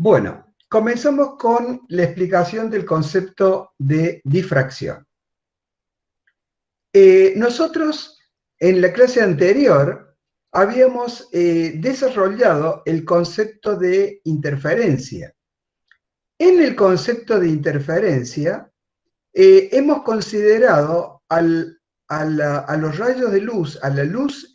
Bueno, comenzamos con la explicación del concepto de difracción. Nosotros en la clase anterior habíamos desarrollado el concepto de interferencia. En el concepto de interferencia hemos considerado a los rayos de luz, a la luz,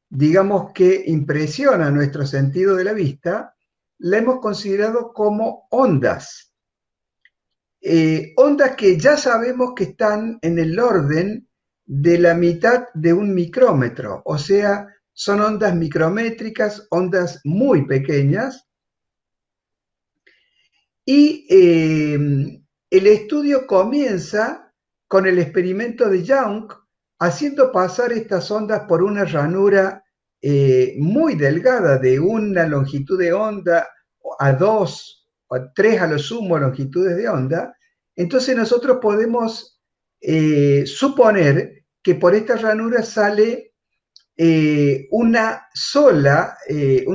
digamos, que impresiona nuestro sentido de la vista, la hemos considerado como ondas. Ondas que ya sabemos que están en el orden de la mitad de un micrómetro, o sea, son ondas micrométricas, ondas muy pequeñas, y el estudio comienza con el experimento de Young, haciendo pasar estas ondas por una ranura muy delgada, de una longitud de onda a 2 o 3 a lo sumo longitudes de onda. Entonces nosotros podemos suponer que por esta ranura sale un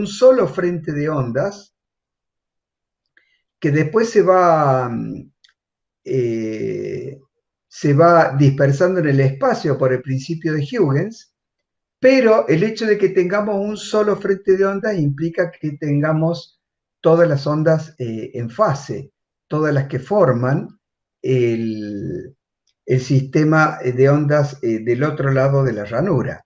solo frente de ondas que después eh, se va dispersando en el espacio por el principio de Huygens, pero el hecho de que tengamos un solo frente de ondas implica que tengamos todas las ondas en fase, todas las que forman el sistema de ondas del otro lado de la ranura.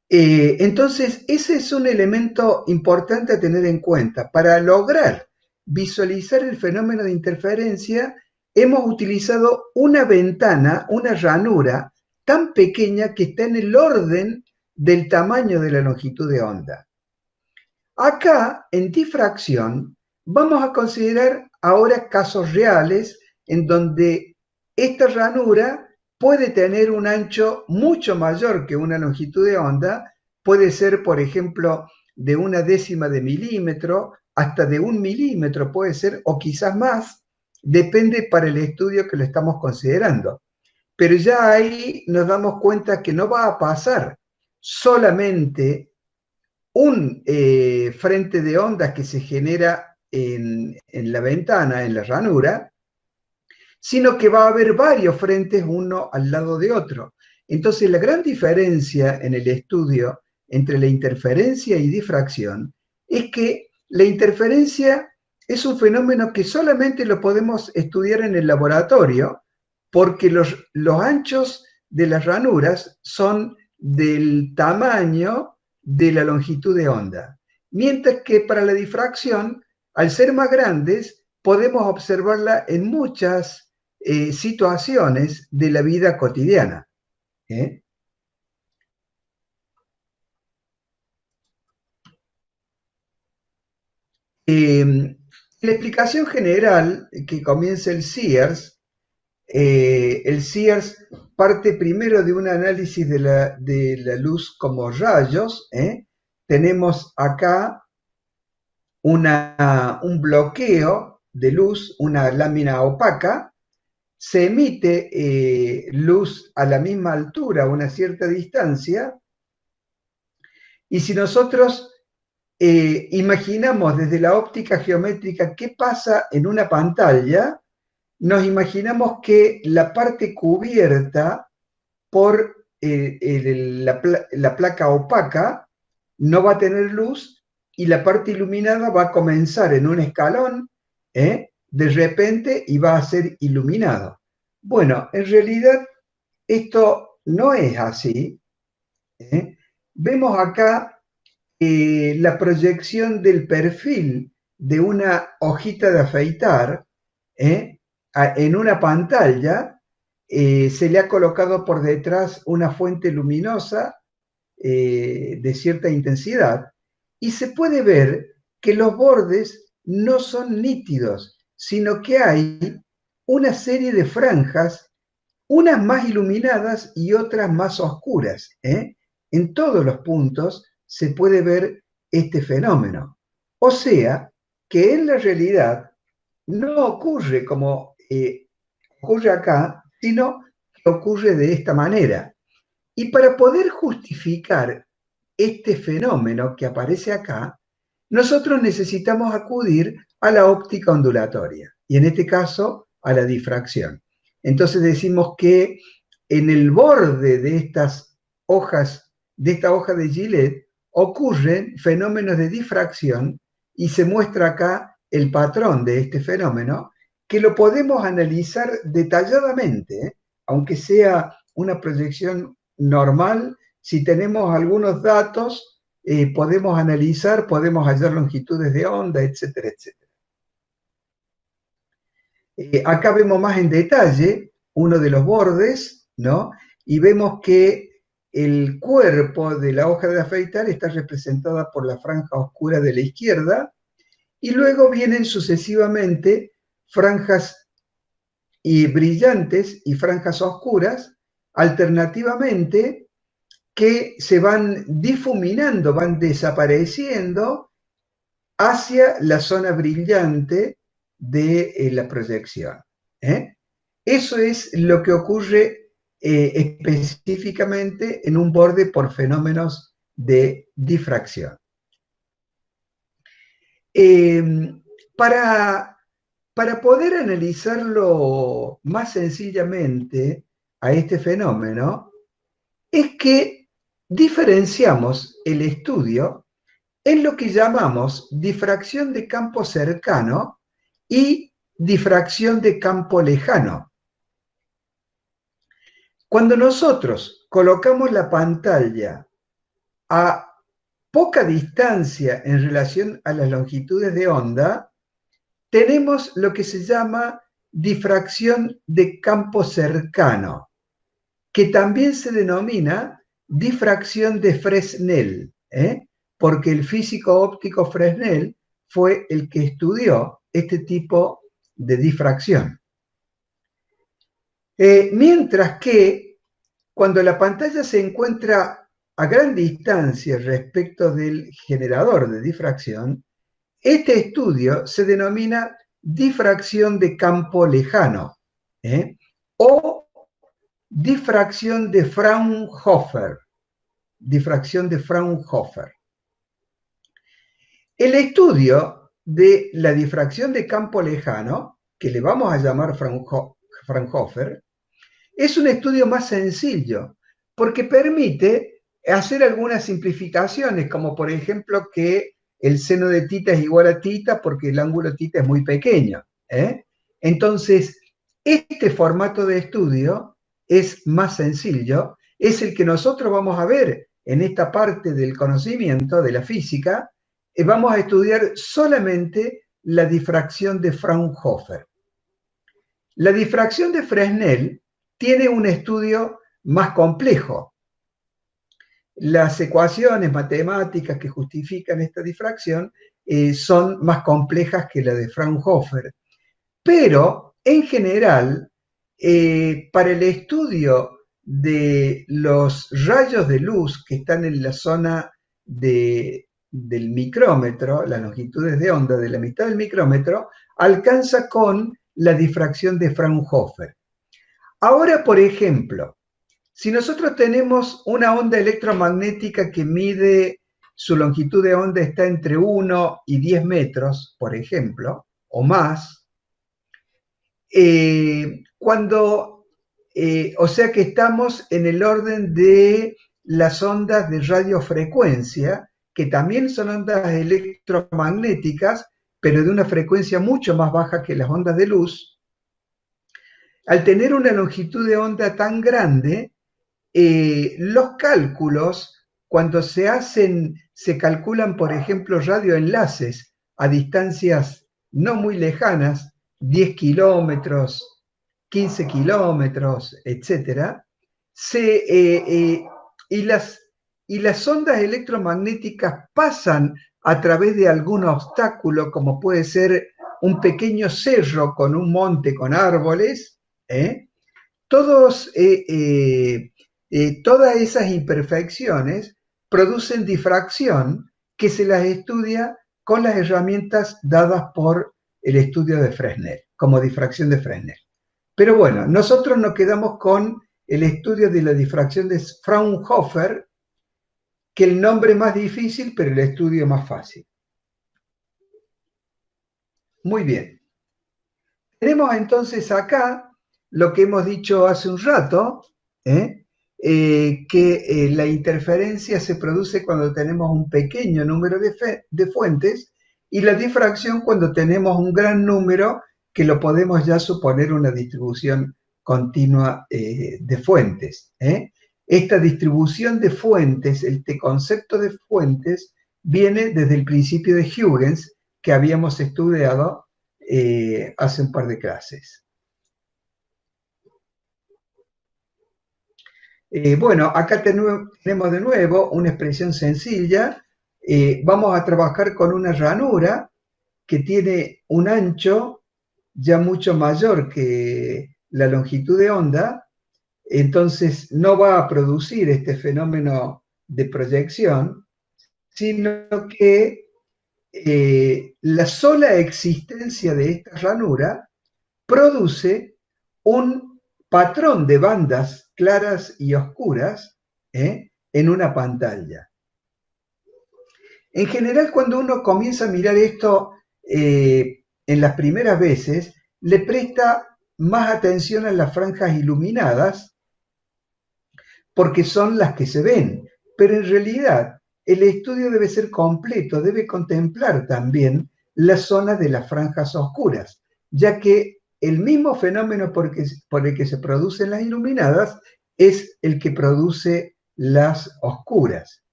Entonces, ese es un elemento importante a tener en cuenta. Para lograr visualizar el fenómeno de interferencia, hemos utilizado una ventana, una ranura tan pequeña que está en el orden del tamaño de la longitud de onda. Acá, en difracción, vamos a considerar ahora casos reales en donde esta ranura puede tener un ancho mucho mayor que una longitud de onda, puede ser, por ejemplo, de una décima de milímetro hasta de 1 milímetro, puede ser, o quizás más, depende para el estudio que lo estamos considerando. Pero ya ahí nos damos cuenta que no va a pasar solamente un frente de ondas que se genera en la ventana, en la ranura, sino que va a haber varios frentes uno al lado de otro. Entonces, la gran diferencia en el estudio entre la interferencia y difracción es que la interferencia es un fenómeno que solamente lo podemos estudiar en el laboratorio porque los anchos de las ranuras son del tamaño de la longitud de onda. Mientras que para la difracción, al ser más grandes, podemos observarla en muchas situaciones de la vida cotidiana. ¿eh? La explicación general que comienza el Sears parte primero de un análisis de la luz como rayos. Tenemos acá un bloqueo de luz, una lámina opaca, se emite luz a la misma altura, a una cierta distancia, y si nosotros imaginamos desde la óptica geométrica qué pasa en una pantalla, nos imaginamos que la parte cubierta por la placa opaca no va a tener luz y la parte iluminada va a comenzar en un escalón de repente y va a ser iluminado. Bueno, en realidad esto no es así. Vemos acá la proyección del perfil de una hojita de afeitar en una pantalla. Se le ha colocado por detrás una fuente luminosa de cierta intensidad y se puede ver que los bordes no son nítidos, sino que hay una serie de franjas, unas más iluminadas y otras más oscuras. En todos los puntos se puede ver este fenómeno. O sea, que en la realidad no ocurre como ocurre acá, sino que ocurre de esta manera. Y para poder justificar este fenómeno que aparece acá, nosotros necesitamos acudir a la óptica ondulatoria, y en este caso a la difracción. Entonces decimos que en el borde de estas hojas, de esta hoja de Gillette, ocurren fenómenos de difracción, y se muestra acá el patrón de este fenómeno, que lo podemos analizar detalladamente, aunque sea una proyección normal. Si tenemos algunos datos, podemos analizar, podemos hallar longitudes de onda, etcétera, etcétera. Acá vemos más en detalle uno de los bordes, ¿no? Y vemos que el cuerpo de la hoja de afeitar está representada por la franja oscura de la izquierda, y luego vienen sucesivamente franjas brillantes y franjas oscuras, alternativamente, que se van difuminando, van desapareciendo hacia la zona brillante de la proyección. Eso es lo que ocurre específicamente en un borde por fenómenos de difracción. Para poder analizarlo más sencillamente a este fenómeno, es que diferenciamos el estudio en lo que llamamos difracción de campo cercano y difracción de campo lejano. Cuando nosotros colocamos la pantalla a poca distancia en relación a las longitudes de onda, tenemos lo que se llama difracción de campo cercano, que también se denomina difracción de Fresnel, porque el físico óptico Fresnel fue el que estudió este tipo de difracción. Mientras que cuando la pantalla se encuentra a gran distancia respecto del generador de difracción, este estudio se denomina difracción de campo lejano, o difracción de Fraunhofer. Difracción de Fraunhofer. El estudio de la difracción de campo lejano, que le vamos a llamar Fraunhofer, es un estudio más sencillo, porque permite hacer algunas simplificaciones, como por ejemplo que el seno de tita es igual a tita porque el ángulo tita es muy pequeño. Entonces, este formato de estudio es más sencillo, es el que nosotros vamos a ver en esta parte del conocimiento de la física. Vamos a estudiar solamente la difracción de Fraunhofer. La difracción de Fresnel tiene un estudio más complejo. Las ecuaciones matemáticas que justifican esta difracción son más complejas que la de Fraunhofer. Pero, en general, para el estudio de los rayos de luz que están en la zona del micrómetro, las longitudes de onda de la mitad del micrómetro, alcanza con la difracción de Fraunhofer. Ahora, por ejemplo, si nosotros tenemos una onda electromagnética que mide, su longitud de onda está entre 1 y 10 metros, por ejemplo, o más, o sea que estamos en el orden de las ondas de radiofrecuencia, que también son ondas electromagnéticas, pero de una frecuencia mucho más baja que las ondas de luz. Al tener una longitud de onda tan grande, los cálculos, cuando se hacen, se calculan, por ejemplo, radioenlaces a distancias no muy lejanas, 10 kilómetros, 15 kilómetros, etc. Y las ondas electromagnéticas pasan a través de algún obstáculo, como puede ser un pequeño cerro con un monte con árboles, todas esas imperfecciones producen difracción, que se las estudia con las herramientas dadas por el estudio de Fresnel, como difracción de Fresnel. Pero bueno, nosotros nos quedamos con el estudio de la difracción de Fraunhofer, que el nombre más difícil, pero el estudio más fácil. Muy bien. Tenemos entonces acá lo que hemos dicho hace un rato, que la interferencia se produce cuando tenemos un pequeño número de fuentes y la difracción cuando tenemos un gran número que lo podemos ya suponer una distribución continua de fuentes. Esta distribución de fuentes, este concepto de fuentes, viene desde el principio de Huygens que habíamos estudiado hace un par de clases. Bueno, acá tenemos de nuevo una expresión sencilla. Vamos a trabajar con una ranura que tiene un ancho ya mucho mayor que la longitud de onda, entonces no va a producir este fenómeno de proyección, sino que la sola existencia de esta ranura produce un patrón de bandas claras y oscuras en una pantalla. En general, cuando uno comienza a mirar esto en las primeras veces, le presta más atención a las franjas iluminadas porque son las que se ven, pero en realidad el estudio debe ser completo, debe contemplar también las zonas de las franjas oscuras, ya que el mismo fenómeno por el que se producen las iluminadas es el que produce las oscuras.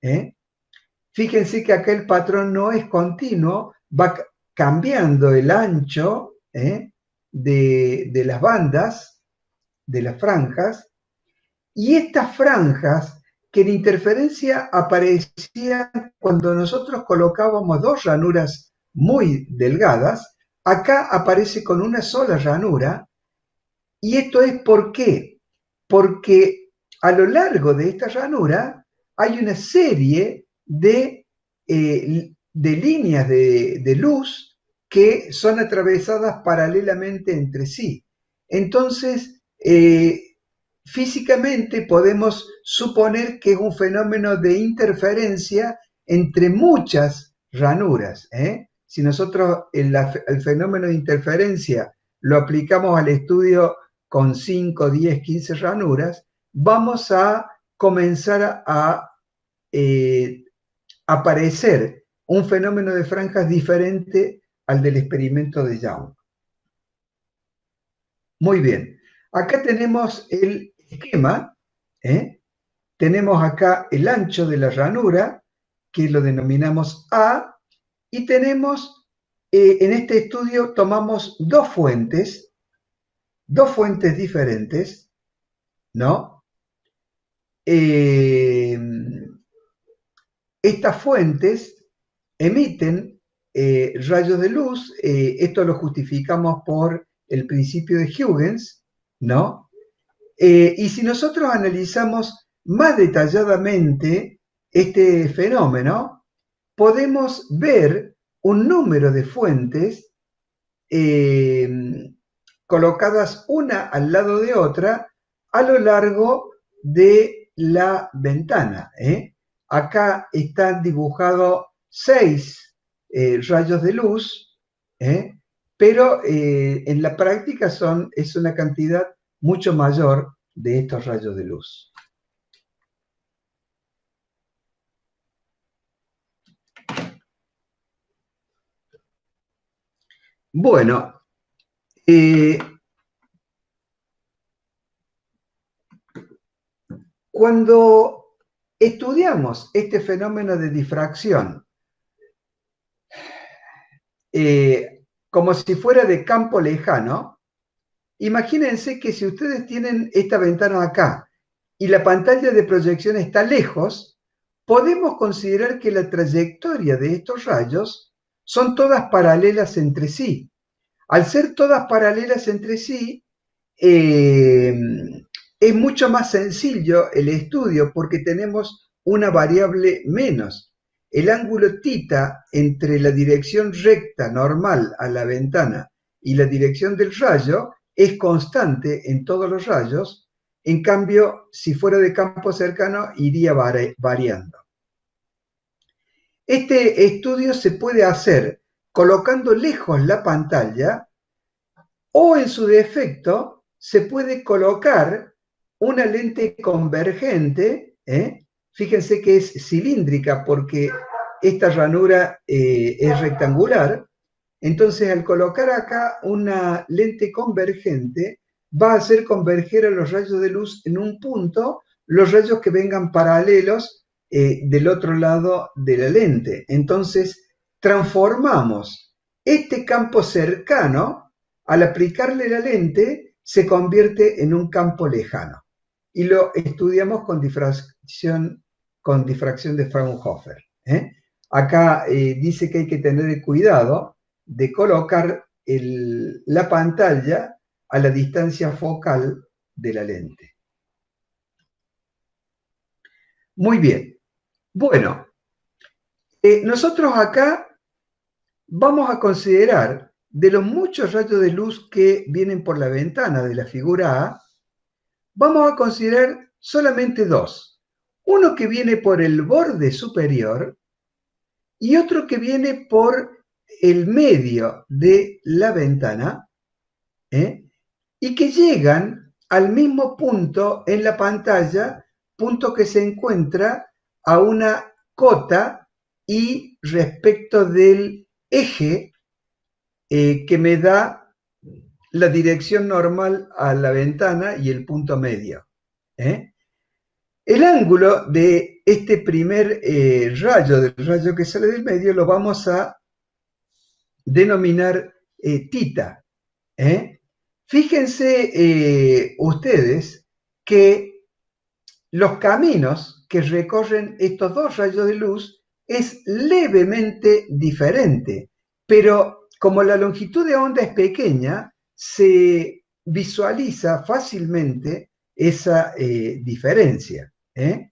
Fíjense que acá el patrón no es continuo, va cambiando el ancho de las bandas, de las franjas, y estas franjas que en interferencia aparecían cuando nosotros colocábamos dos ranuras muy delgadas, acá aparece con una sola ranura, y esto es ¿por qué? Porque a lo largo de esta ranura hay una serie de líneas de luz que son atravesadas paralelamente entre sí. Entonces, físicamente podemos suponer que es un fenómeno de interferencia entre muchas ranuras. Si nosotros el fenómeno de interferencia lo aplicamos al estudio con 5, 10, 15 ranuras, vamos a comenzar a aparecer un fenómeno de franjas diferente al del experimento de Young. Muy bien, acá tenemos el esquema, tenemos acá el ancho de la ranura, que lo denominamos A, y tenemos, en este estudio tomamos dos fuentes diferentes, ¿no? Estas fuentes emiten rayos de luz, esto lo justificamos por el principio de Huygens, ¿no? Y si nosotros analizamos más detalladamente este fenómeno, podemos ver un número de fuentes colocadas una al lado de otra a lo largo de la ventana. Acá están dibujados 6 rayos de luz, pero en la práctica es una cantidad mucho mayor de estos rayos de luz. Bueno, cuando estudiamos este fenómeno de difracción como si fuera de campo lejano, imagínense que si ustedes tienen esta ventana acá y la pantalla de proyección está lejos, podemos considerar que la trayectoria de estos rayos son todas paralelas entre sí. Al ser todas paralelas entre sí, es mucho más sencillo el estudio porque tenemos una variable menos. El ángulo θ entre la dirección recta normal a la ventana y la dirección del rayo es constante en todos los rayos, en cambio, si fuera de campo cercano, iría variando. Este estudio se puede hacer colocando lejos la pantalla, o en su defecto se puede colocar una lente convergente, fíjense que es cilíndrica porque esta ranura es rectangular. Entonces, al colocar acá una lente convergente, va a hacer converger a los rayos de luz en un punto los rayos que vengan paralelos del otro lado de la lente. Entonces, transformamos este campo cercano, al aplicarle la lente, se convierte en un campo lejano. Y lo estudiamos con difracción de Fraunhofer. Acá dice que hay que tener cuidado de colocar la pantalla a la distancia focal de la lente. Muy bien. Bueno, nosotros acá vamos a considerar de los muchos rayos de luz que vienen por la ventana de la figura A, vamos a considerar solamente dos. Uno que viene por el borde superior y otro que viene por el medio de la ventana, y que llegan al mismo punto en la pantalla, punto que se encuentra a una cota y respecto del eje que me da la dirección normal a la ventana y el punto medio. El ángulo de este primer del rayo que sale del medio, lo vamos a denominar tita. Fíjense ustedes que los caminos que recorren estos dos rayos de luz es levemente diferente, pero como la longitud de onda es pequeña, se visualiza fácilmente esa diferencia. En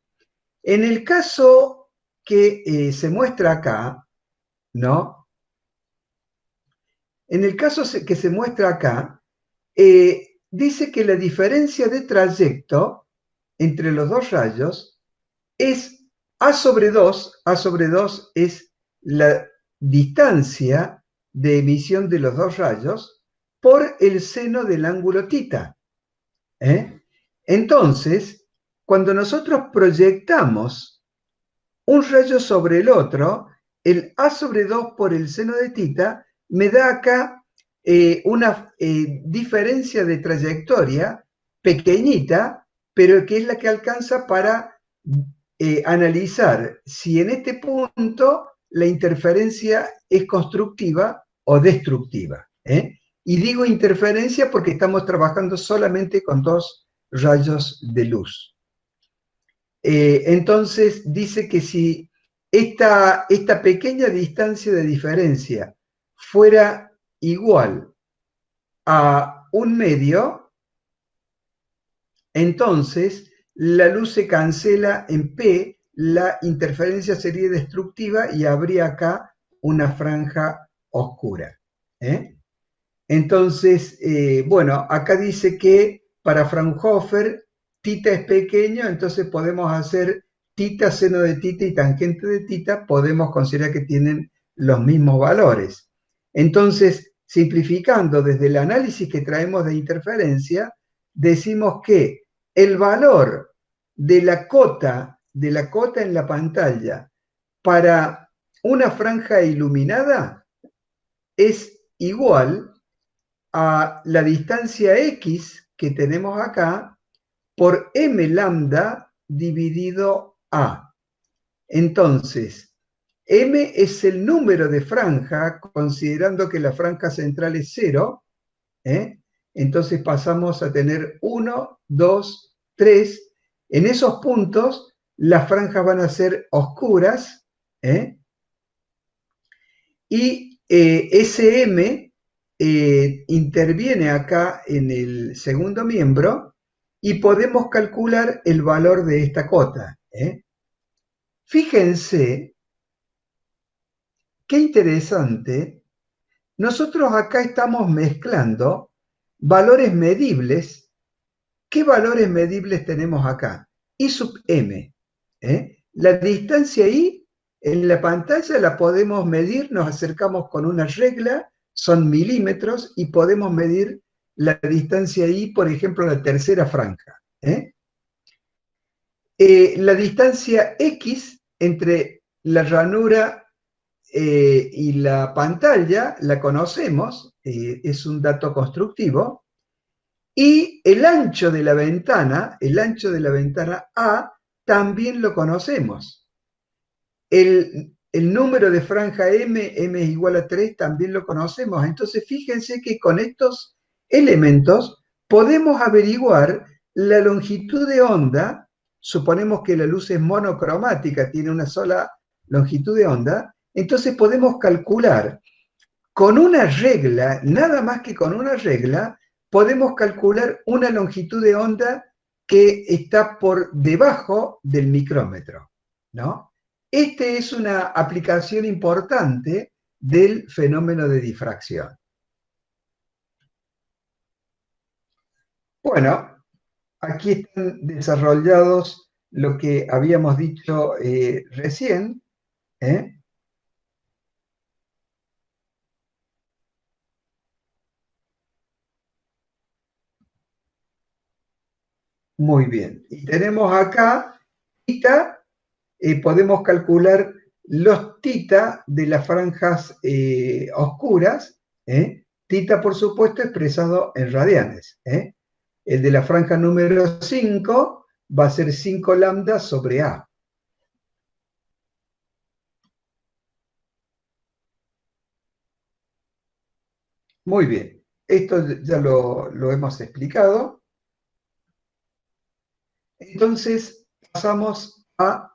el caso que se muestra acá, ¿no? En el caso que se muestra acá, dice que la diferencia de trayecto entre los dos rayos es A sobre 2. A sobre 2 es la distancia de emisión de los dos rayos por el seno del ángulo tita. Entonces, cuando nosotros proyectamos un rayo sobre el otro, el A sobre 2 por el seno de tita me da acá una diferencia de trayectoria pequeñita, pero que es la que alcanza para analizar si en este punto la interferencia es constructiva o destructiva. Y digo interferencia porque estamos trabajando solamente con dos rayos de luz. Entonces dice que si esta pequeña distancia de diferencia fuera igual a 1/2, entonces la luz se cancela en P, la interferencia sería destructiva y habría acá una franja oscura. Entonces, bueno, acá dice que para Fraunhofer tita es pequeño, entonces podemos hacer tita, seno de tita y tangente de tita, podemos considerar que tienen los mismos valores. Entonces, simplificando desde el análisis que traemos de interferencia, decimos que el valor de la cota en la pantalla para una franja iluminada es igual a la distancia x que tenemos acá por m lambda dividido a. Entonces, m es el número de franja, considerando que la franja central es 0, entonces pasamos a tener 1, 2, 3. En esos puntos las franjas van a ser oscuras, y ese m interviene acá en el segundo miembro y podemos calcular el valor de esta cota. Fíjense qué interesante. Nosotros acá estamos mezclando valores medibles. ¿Qué valores medibles tenemos acá? I sub m. La distancia I En la pantalla la podemos medir, nos acercamos con una regla, son milímetros, y podemos medir la distancia ahí, por ejemplo, la tercera franja. La distancia X entre la ranura y la pantalla la conocemos, es un dato constructivo, y el ancho de la ventana A, también lo conocemos. El número de franja M es igual a 3, también lo conocemos. Entonces, fíjense que con estos elementos podemos averiguar la longitud de onda. Suponemos que la luz es monocromática, tiene una sola longitud de onda. Entonces podemos calcular con una regla, nada más que con una regla, podemos calcular una longitud de onda que está por debajo del micrómetro, ¿no? Esta es una aplicación importante del fenómeno de difracción. Bueno, aquí están desarrollados lo que habíamos dicho recién. ¿eh? Muy bien. Y tenemos acá θ, podemos calcular los θ de las franjas oscuras. Θ, por supuesto, expresado en radianes. El de la franja número 5 va a ser 5 lambda sobre A. Muy bien. Esto ya lo hemos explicado. Entonces, pasamos a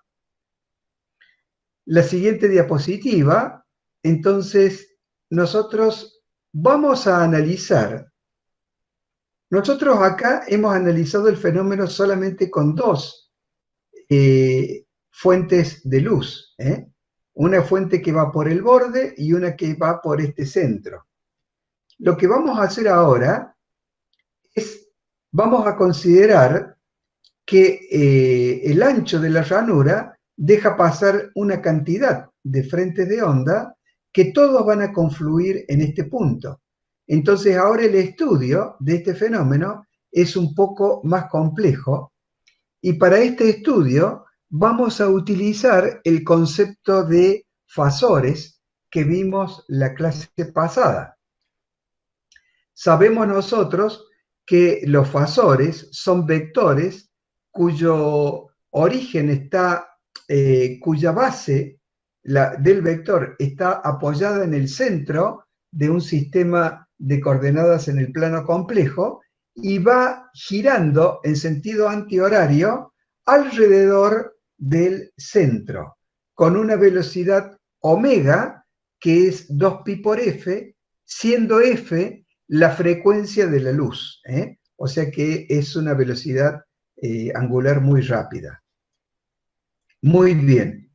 la siguiente diapositiva. Entonces, nosotros vamos a analizar. Nosotros acá hemos analizado el fenómeno solamente con dos fuentes de luz. Una fuente que va por el borde y una que va por este centro. Lo que vamos a hacer ahora es, vamos a considerar que el ancho de la ranura deja pasar una cantidad de frentes de onda que todos van a confluir en este punto. Entonces ahora el estudio de este fenómeno es un poco más complejo, y para este estudio vamos a utilizar el concepto de fasores que vimos la clase pasada. Sabemos nosotros que los fasores son vectores cuyo origen está, cuya base del vector está apoyada en el centro de un sistema de coordenadas en el plano complejo y va girando en sentido antihorario alrededor del centro, con una velocidad omega, que es 2pi por f, siendo f la frecuencia de la luz. O sea que es una velocidad angular muy rápida. Muy bien.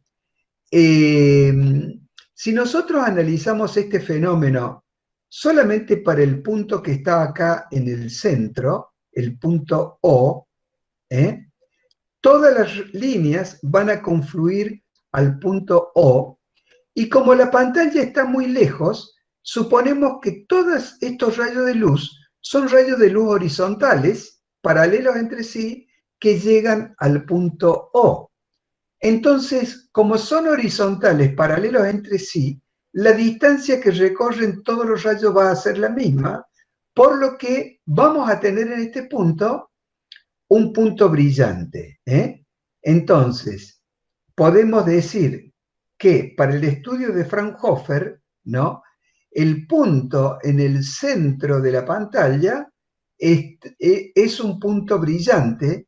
Si nosotros analizamos este fenómeno solamente para el punto que está acá en el centro, el punto O, todas las líneas van a confluir al punto O, y como la pantalla está muy lejos, suponemos que todos estos rayos de luz son rayos de luz horizontales, paralelos entre sí, que llegan al punto O. Entonces, como son horizontales, paralelos entre sí, la distancia que recorren todos los rayos va a ser la misma, por lo que vamos a tener en este punto un punto brillante. Entonces, podemos decir que para el estudio de Fraunhofer, ¿no?, el punto en el centro de la pantalla es un punto brillante.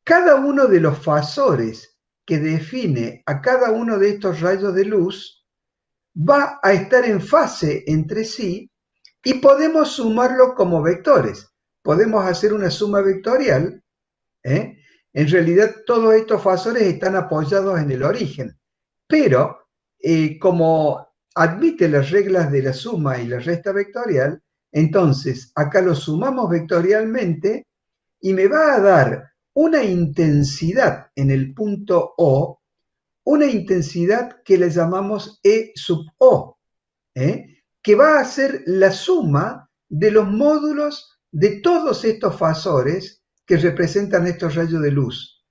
Cada uno de los fasores que define a cada uno de estos rayos de luz va a estar en fase entre sí, y podemos sumarlo como vectores. Podemos hacer una suma vectorial. En realidad, todos estos fasores están apoyados en el origen, pero como admite las reglas de la suma y la resta vectorial, entonces acá lo sumamos vectorialmente y me va a dar una intensidad en el punto O una intensidad que le llamamos E sub O, que va a ser la suma de los módulos de todos estos fasores que representan estos rayos de luz.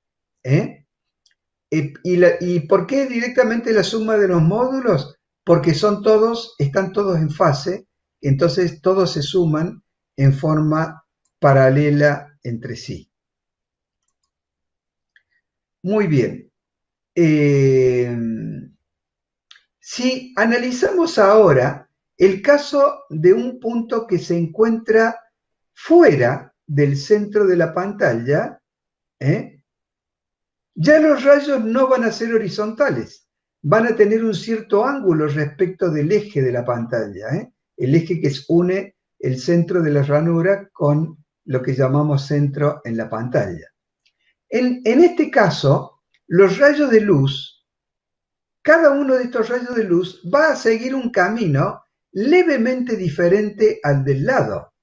¿Y por qué directamente la suma de los módulos? Porque están todos en fase, entonces todos se suman en forma paralela entre sí. Muy bien. Si analizamos ahora el caso de un punto que se encuentra fuera del centro de la pantalla, ya los rayos no van a ser horizontales, van a tener un cierto ángulo respecto del eje de la pantalla, el eje que une el centro de la ranura con lo que llamamos centro en la pantalla. En este caso, los rayos de luz, cada uno de estos rayos de luz va a seguir un camino levemente diferente al del lado.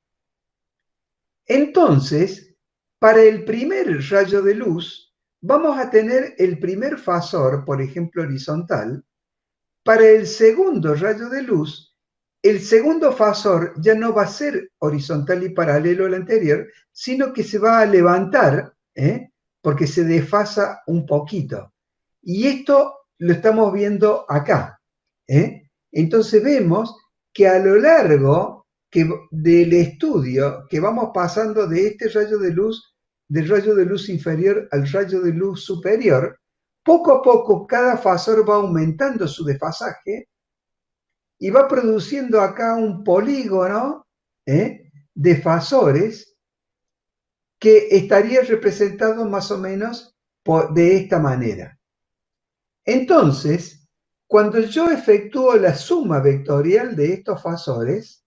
Entonces, para el primer rayo de luz, vamos a tener el primer fasor, por ejemplo, horizontal. Para el segundo rayo de luz, el segundo fasor ya no va a ser horizontal y paralelo al anterior, sino que se va a levantar, porque se desfasa un poquito. Y esto lo estamos viendo acá. Entonces vemos que a lo largo del estudio que vamos pasando de este rayo de luz, del rayo de luz inferior al rayo de luz superior, poco a poco cada fasor va aumentando su desfasaje y va produciendo acá un polígono de fasores que estaría representado más o menos de esta manera. Entonces, cuando yo efectúo la suma vectorial de estos fasores,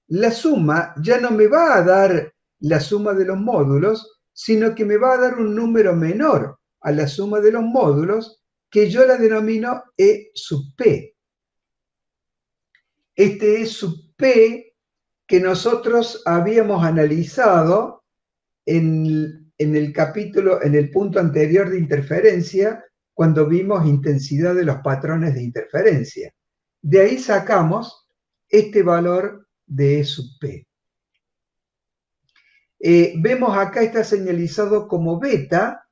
la suma ya no me va a dar la suma de los módulos, sino que me va a dar un número menor a la suma de los módulos, que yo la denomino E sub P. Este E sub P que nosotros habíamos analizado en el capítulo, en el punto anterior de interferencia, cuando vimos intensidad de los patrones de interferencia. De ahí sacamos este valor de E sub P. Vemos acá está señalizado como beta.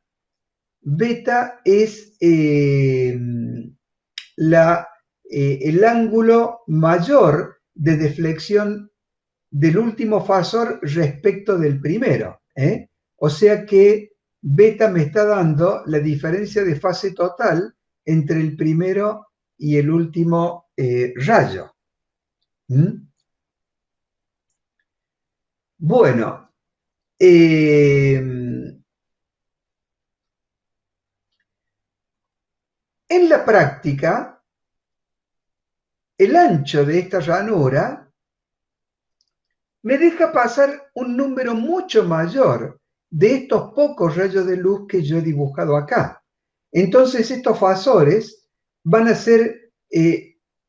Beta es el ángulo mayor de deflexión del último fasor respecto del primero. O sea que beta me está dando la diferencia de fase total entre el primero y el último rayo. Bueno, en la práctica, el ancho de esta ranura me deja pasar un número mucho mayor de estos pocos rayos de luz que yo he dibujado acá. Entonces estos fasores van a ser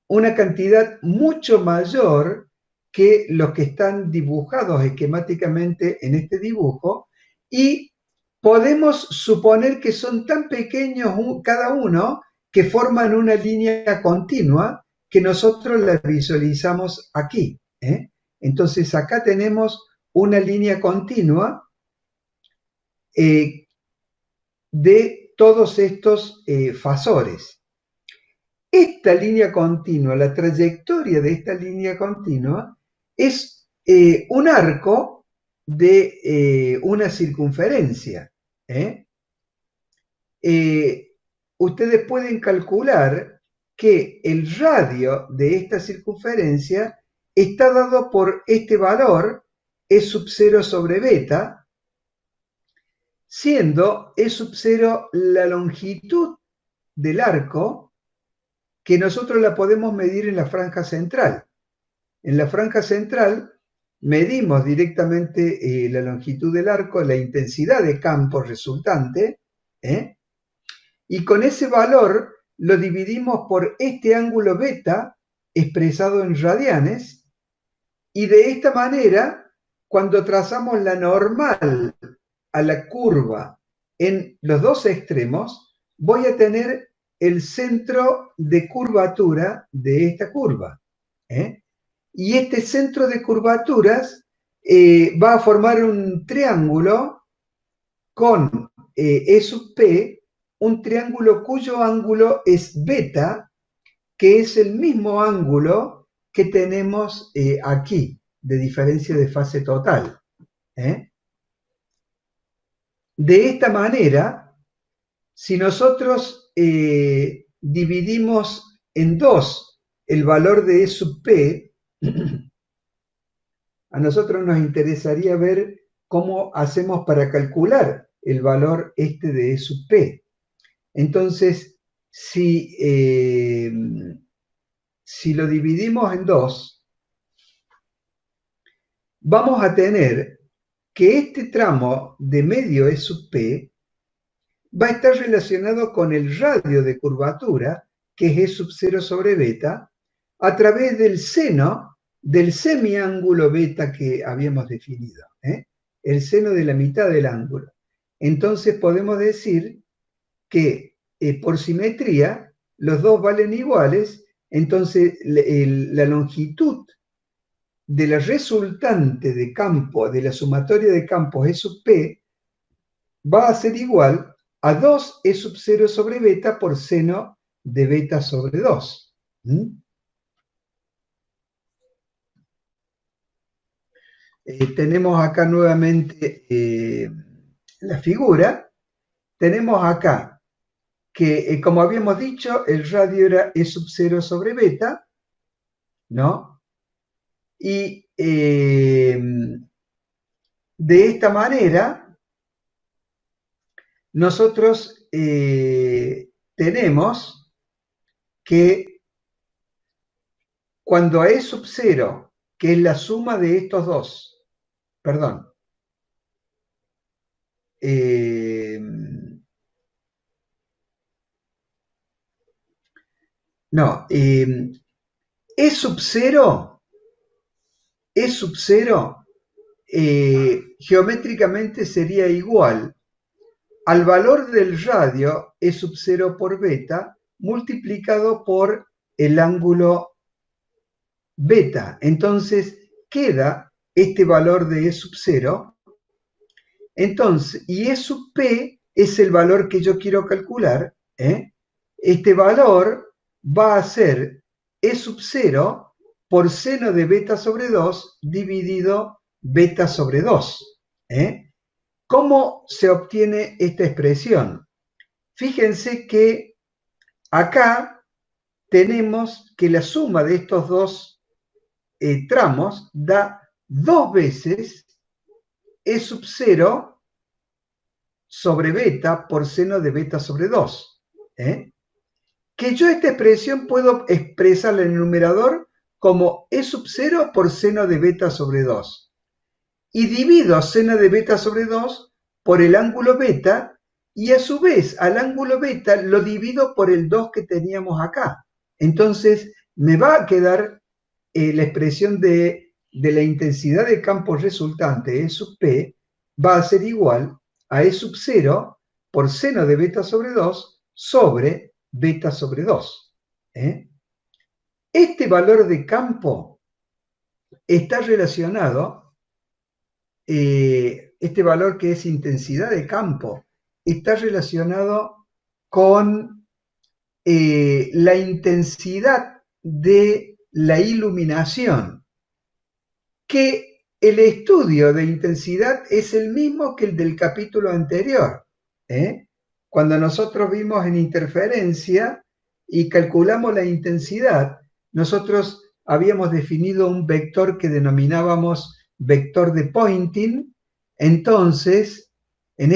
una cantidad mucho mayor que los que están dibujados esquemáticamente en este dibujo, y podemos suponer que son tan pequeños cada uno que forman una línea continua que nosotros la visualizamos aquí. Entonces acá tenemos una línea continua de todos estos fasores. Esta línea continua, la trayectoria de esta línea continua, es un arco de una circunferencia. Ustedes pueden calcular que el radio de esta circunferencia está dado por este valor, E sub 0 sobre beta, siendo E sub 0 la longitud del arco, que nosotros la podemos medir en la franja central. En la franja central medimos directamente la longitud del arco, la intensidad de campo resultante, y con ese valor lo dividimos por este ángulo beta expresado en radianes, y de esta manera, cuando trazamos la normal a la curva en los dos extremos, voy a tener el centro de curvatura de esta curva. Y este centro de curvaturas va a formar un triángulo con E sub P, un triángulo cuyo ángulo es beta, que es el mismo ángulo que tenemos aquí, de diferencia de fase total. De esta manera, si nosotros dividimos en 2 el valor de E sub P, a nosotros nos interesaría ver cómo hacemos para calcular el valor este de E sub P. Entonces, si lo dividimos en 2, vamos a tener que este tramo de medio E sub P va a estar relacionado con el radio de curvatura, que es E sub 0 sobre beta, a través del seno del semiángulo beta que habíamos definido, el seno de la mitad del ángulo. Entonces podemos decir que por simetría los dos valen iguales, entonces la longitud de la resultante de campo, de la sumatoria de campos E sub P, va a ser igual a 2 E sub 0 sobre beta por seno de beta sobre 2. Tenemos acá nuevamente la figura. Tenemos acá que, como habíamos dicho, el radio era E sub 0 sobre beta, ¿no? Y de esta manera, nosotros tenemos que cuando a E sub 0, que es la suma de estos dos, perdón, no, E sub 0, geométricamente sería igual al valor del radio E sub 0 por beta multiplicado por el ángulo beta. Entonces queda este valor de E sub 0. Entonces, y E sub P es el valor que yo quiero calcular. Este valor va a ser E sub 0 por seno de beta sobre 2 dividido beta sobre 2. ¿Cómo se obtiene esta expresión? Fíjense que acá tenemos que la suma de estos dos tramos da 2 veces E sub 0 sobre beta por seno de beta sobre 2. Que yo esta expresión puedo expresarla en el numerador como E sub 0 por seno de beta sobre 2. Y divido seno de beta sobre 2 por el ángulo beta, y a su vez al ángulo beta lo divido por el 2 que teníamos acá. Entonces me va a quedar la expresión de la intensidad de campo resultante, E sub P, va a ser igual a E sub 0 por seno de beta sobre 2 sobre beta sobre 2. Este valor de campo está relacionado, este valor que es intensidad de campo, está relacionado con la intensidad de la iluminación, que el estudio de intensidad es el mismo que el del capítulo anterior. Cuando nosotros vimos en interferencia y calculamos la intensidad, nosotros habíamos definido un vector que denominábamos vector de Poynting. Entonces, en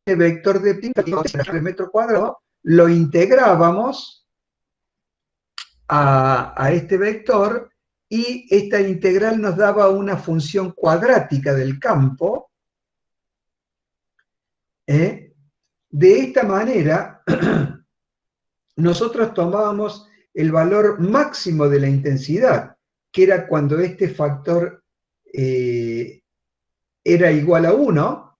este vector de Poynting, metro cuadrado, lo integrábamos a este vector, y esta integral nos daba una función cuadrática del campo. De esta manera, nosotros tomábamos el valor máximo de la intensidad, que era cuando este factor era igual a 1,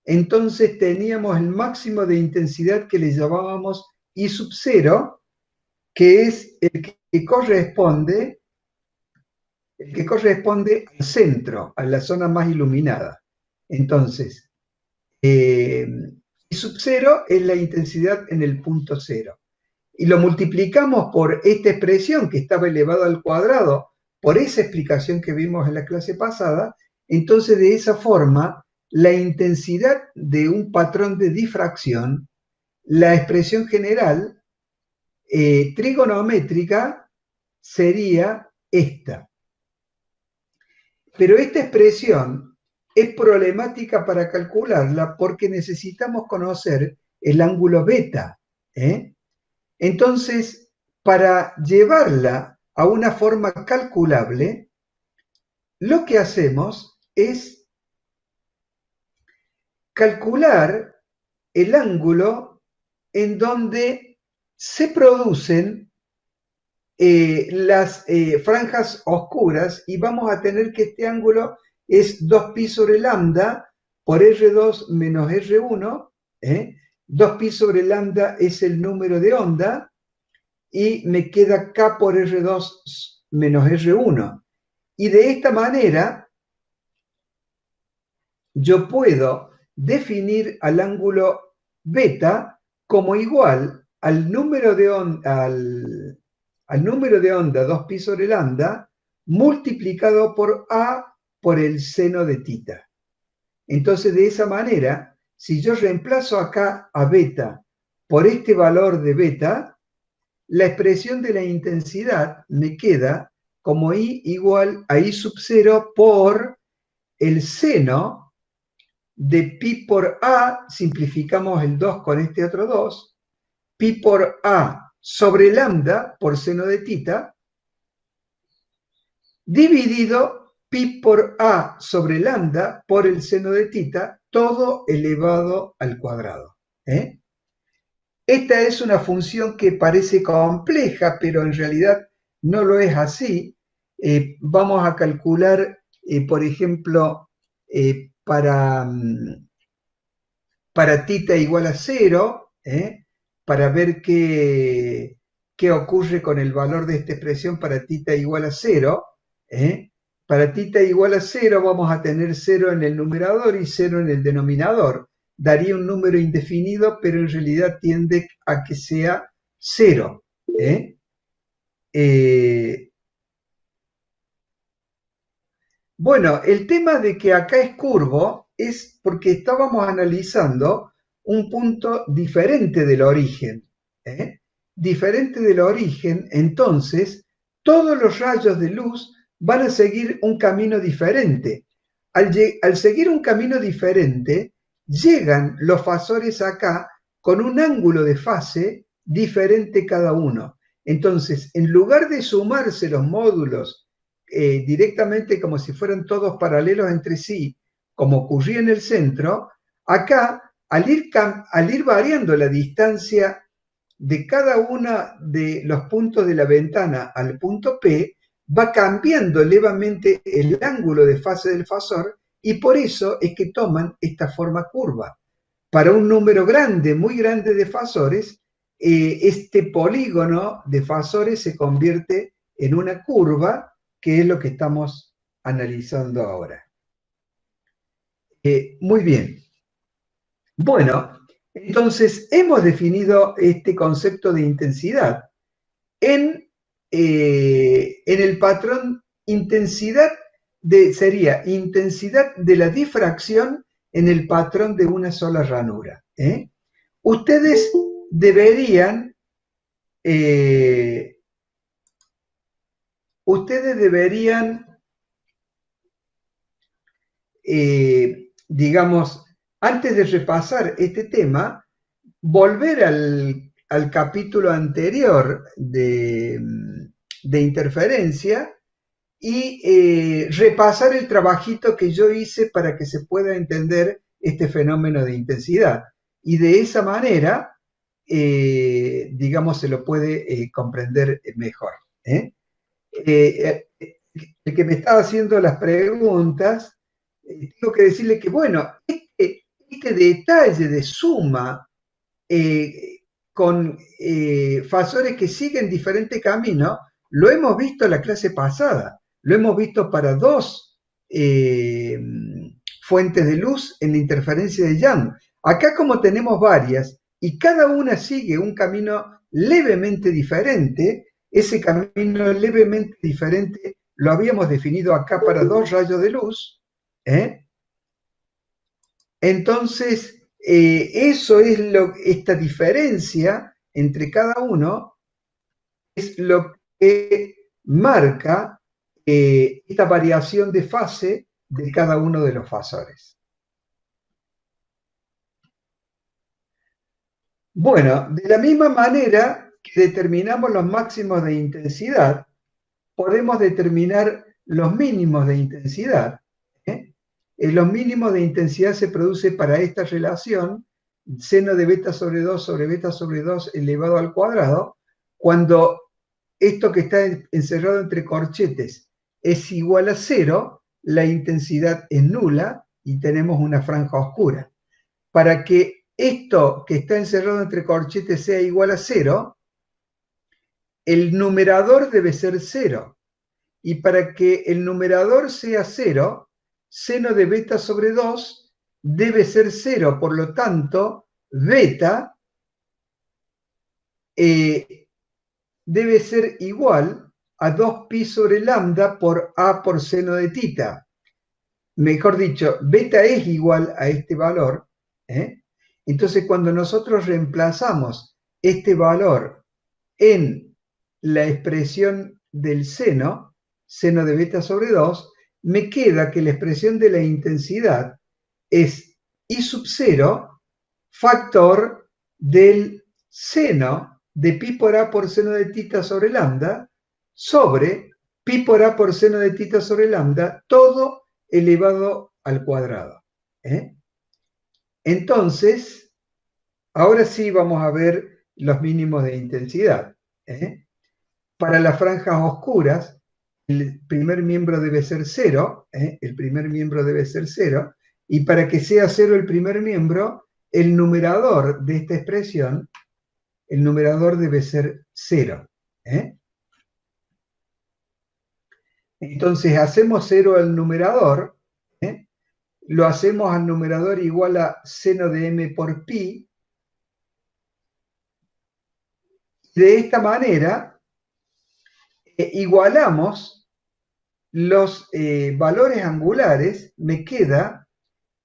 entonces teníamos el máximo de intensidad que le llamábamos I sub 0, que es el que corresponde al centro, a la zona más iluminada. Entonces, I sub 0 es la intensidad en el punto 0. Y lo multiplicamos por esta expresión que estaba elevado al cuadrado, por esa explicación que vimos en la clase pasada, entonces de esa forma, la intensidad de un patrón de difracción, la expresión general trigonométrica sería esta. Pero esta expresión es problemática para calcularla porque necesitamos conocer el ángulo beta. Entonces, para llevarla a una forma calculable, lo que hacemos es calcular el ángulo en donde se producen las franjas oscuras, y vamos a tener que este ángulo es 2pi sobre lambda por R2 menos R1. 2pi sobre lambda es el número de onda, y me queda K por R2 menos R1. Y de esta manera yo puedo definir al ángulo beta como igual al número de onda, al número de onda 2pi sobre lambda multiplicado por A por el seno de tita. Entonces, de esa manera, si yo reemplazo acá a beta por este valor de beta, la expresión de la intensidad me queda como I igual a I sub 0 por el seno de pi por A, simplificamos el 2 con este otro 2, pi por A sobre lambda por seno de tita, dividido pi por A sobre lambda por el seno de tita, todo elevado al cuadrado. Esta es una función que parece compleja, pero en realidad no lo es así. Vamos a calcular, por ejemplo, para tita igual a 0, para ver qué ocurre con el valor de esta expresión para tita igual a 0. Para tita igual a 0 vamos a tener 0 en el numerador y 0 en el denominador. Daría un número indefinido, pero en realidad tiende a que sea 0. Bueno, el tema de que acá es curvo es porque estábamos analizando un punto diferente del origen. Diferente del origen, entonces, todos los rayos de luz van a seguir un camino diferente. Al seguir un camino diferente, llegan los fasores acá con un ángulo de fase diferente cada uno. Entonces, en lugar de sumarse los módulos directamente como si fueran todos paralelos entre sí, como ocurría en el centro, acá, al ir variando la distancia de cada uno de los puntos de la ventana al punto P, va cambiando levemente el ángulo de fase del fasor, y por eso es que toman esta forma curva. Para un número grande, muy grande de fasores, este polígono de fasores se convierte en una curva, que es lo que estamos analizando ahora. Muy bien. Bueno, entonces hemos definido este concepto de intensidad en el patrón intensidad sería intensidad de la difracción en el patrón de una sola ranura. Ustedes deberían digamos, antes de repasar este tema, volver al capítulo anterior de interferencia y repasar el trabajito que yo hice para que se pueda entender este fenómeno de intensidad. Y de esa manera, digamos, se lo puede comprender mejor. El que me estaba haciendo las preguntas tengo que decirle que, bueno, este detalle de suma con fasores que siguen diferente camino, lo hemos visto en la clase pasada, lo hemos visto para dos fuentes de luz en la interferencia de Young. Acá como tenemos varias y cada una sigue un camino levemente diferente, ese camino levemente diferente lo habíamos definido acá para dos rayos de luz, ¿eh? Entonces, eso es esta diferencia entre cada uno es lo que marca esta variación de fase de cada uno de los fasores. Bueno, de la misma manera que determinamos los máximos de intensidad, podemos determinar los mínimos de intensidad. ¿eh? Los mínimos de intensidad se produce para esta relación seno de beta sobre beta sobre 2 elevado al cuadrado, cuando esto que está encerrado entre corchetes es igual a 0, la intensidad es nula y tenemos una franja oscura. Para que esto que está encerrado entre corchetes sea igual a 0, el numerador debe ser 0. Y para que el numerador sea 0, seno de beta sobre 2 debe ser 0. Por lo tanto, beta debe ser igual a 2pi sobre lambda por a por seno de tita. Mejor dicho, beta es igual a este valor. Entonces, cuando nosotros reemplazamos este valor en la expresión del seno de beta sobre 2, me queda que la expresión de la intensidad es I sub 0 factor del seno de pi por a por seno de tita sobre lambda sobre pi por a por seno de tita sobre lambda, todo elevado al cuadrado. Entonces, ahora sí vamos a ver los mínimos de intensidad. Para las franjas oscuras, el primer miembro debe ser 0, el primer miembro debe ser 0, y para que sea 0 el primer miembro, el numerador de esta expresión, el numerador debe ser 0. Entonces hacemos 0 al numerador, lo hacemos al numerador igual a seno de m por pi. De esta manera, igualamos los valores angulares, me queda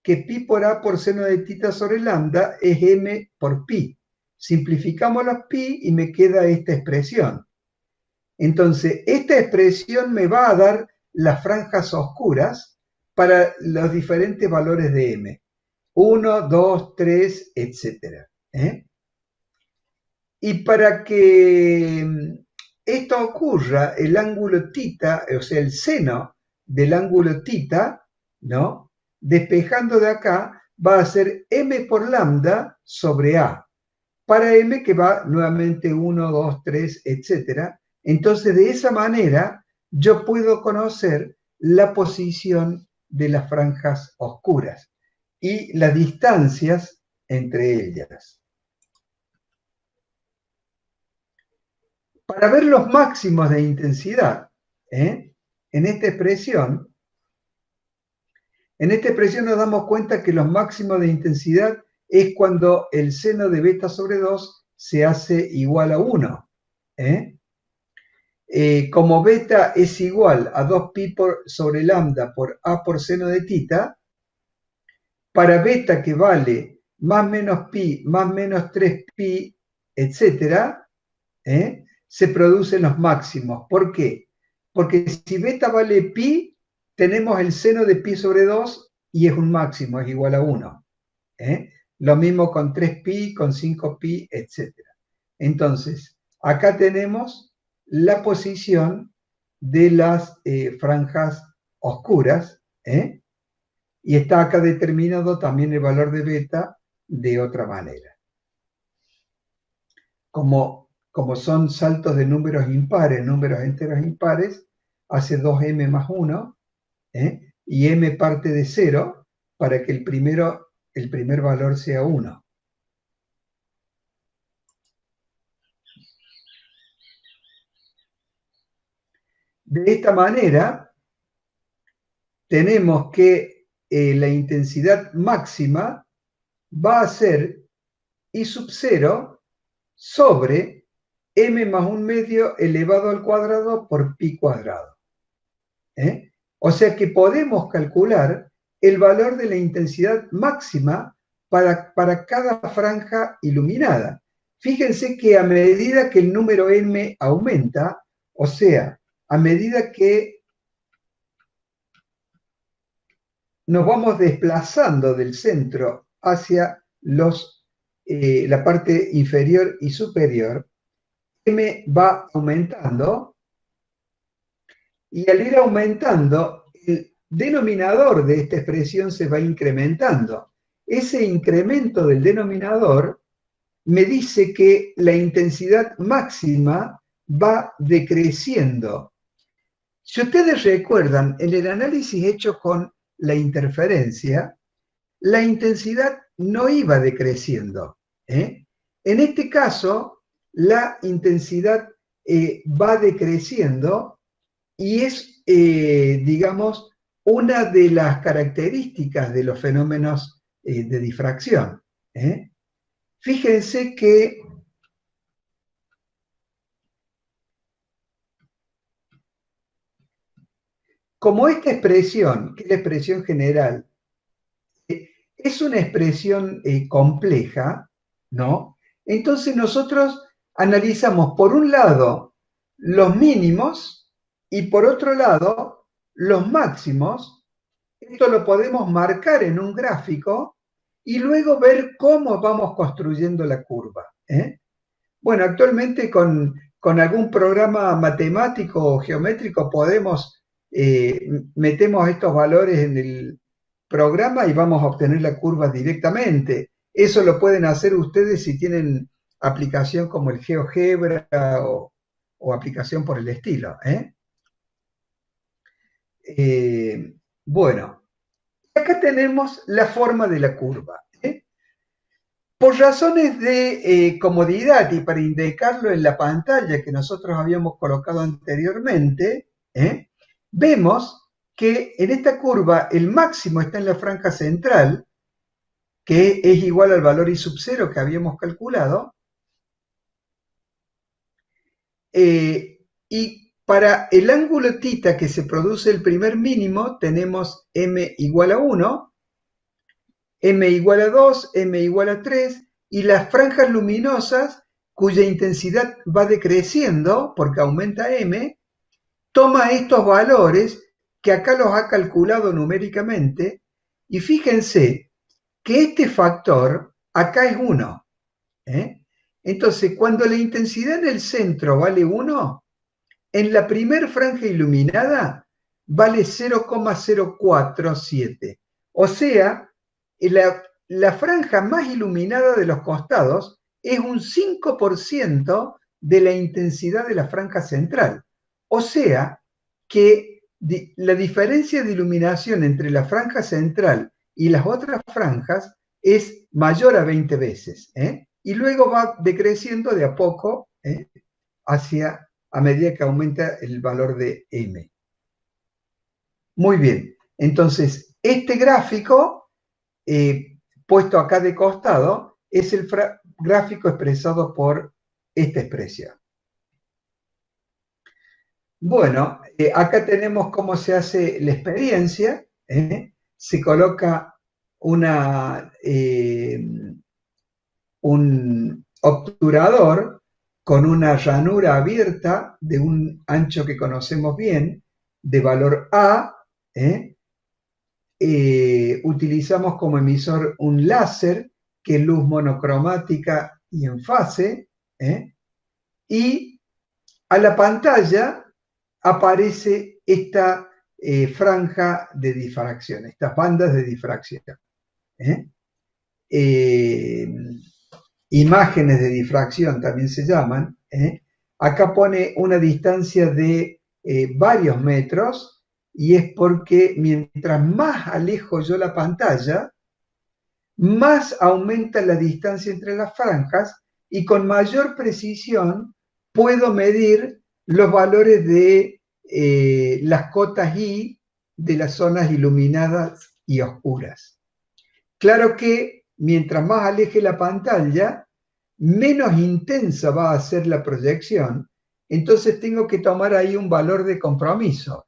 que pi por a por seno de tita sobre lambda es m por pi. Simplificamos los pi y me queda esta expresión. Entonces, esta expresión me va a dar las franjas oscuras para los diferentes valores de m. 1, 2, 3, etc. Y para que esto ocurra, el ángulo tita, o sea, el seno del ángulo tita, ¿no? Despejando de acá, va a ser m por lambda sobre a. Para m que va nuevamente 1, 2, 3, etc. Entonces, de esa manera, yo puedo conocer la posición de las franjas oscuras y las distancias entre ellas. Para ver los máximos de intensidad, en esta expresión nos damos cuenta que los máximos de intensidad es cuando el seno de beta sobre 2 se hace igual a 1. Como beta es igual a 2pi sobre lambda por a por seno de tita, para beta que vale más menos pi más menos 3pi, etc., se producen los máximos. ¿Por qué? Porque si beta vale pi, tenemos el seno de pi sobre 2 y es un máximo, es igual a 1. Lo mismo con 3pi, con 5pi, etc. Entonces, acá tenemos la posición de las franjas oscuras, y está acá determinado también el valor de beta de otra manera. Como son saltos de números impares, números enteros impares, hace 2m más 1, y m parte de 0 para que el primer valor sea 1. De esta manera, tenemos que la intensidad máxima va a ser I sub 0 sobre m más 1/2 elevado al cuadrado por pi cuadrado. O sea que podemos calcular el valor de la intensidad máxima para cada franja iluminada. Fíjense que a medida que el número m aumenta, o sea, a medida que nos vamos desplazando del centro hacia la parte inferior y superior, m va aumentando, y al ir aumentando, el denominador de esta expresión se va incrementando. Ese incremento del denominador me dice que la intensidad máxima va decreciendo. Si ustedes recuerdan, en el análisis hecho con la interferencia, la intensidad no iba decreciendo. En este caso, la intensidad va decreciendo y es, digamos, una de las características de los fenómenos de difracción. Fíjense que como esta expresión, que es la expresión general, es una expresión compleja, ¿no? Entonces nosotros analizamos, por un lado, los mínimos y por otro lado, los máximos. Esto lo podemos marcar en un gráfico y luego ver cómo vamos construyendo la curva. Bueno, actualmente con algún programa matemático o geométrico metemos estos valores en el programa y vamos a obtener la curva directamente. Eso lo pueden hacer ustedes si tienen aplicación como el GeoGebra o aplicación por el estilo. Bueno, acá tenemos la forma de la curva. Por razones de comodidad y para indicarlo en la pantalla que nosotros habíamos colocado anteriormente, vemos que en esta curva el máximo está en la franja central, que es igual al valor I sub 0 que habíamos calculado, y para el ángulo θ que se produce el primer mínimo tenemos m igual a 1, m igual a 2, m igual a 3, y las franjas luminosas cuya intensidad va decreciendo porque aumenta m, toma estos valores que acá los ha calculado numéricamente, y fíjense que este factor acá es 1. Entonces, cuando la intensidad en el centro vale 1, en la primer franja iluminada vale 0,047. O sea, la franja más iluminada de los costados es un 5% de la intensidad de la franja central. O sea, que la diferencia de iluminación entre la franja central y las otras franjas es mayor a 20 veces. Y luego va decreciendo de a poco a medida que aumenta el valor de m. Muy bien, entonces este gráfico puesto acá de costado es el gráfico expresado por esta expresión. Bueno, acá tenemos cómo se hace la experiencia. Se coloca un obturador con una ranura abierta de un ancho que conocemos bien, de valor A. Utilizamos como emisor un láser, que es luz monocromática y en fase, y a la pantalla aparece esta franja de difracción, estas bandas de difracción. Imágenes de difracción también se llaman. Acá pone una distancia de varios metros y es porque mientras más alejo yo la pantalla, más aumenta la distancia entre las franjas y con mayor precisión puedo medir los valores de las cotas I de las zonas iluminadas y oscuras. Claro que mientras más aleje la pantalla, menos intensa va a ser la proyección, entonces tengo que tomar ahí un valor de compromiso.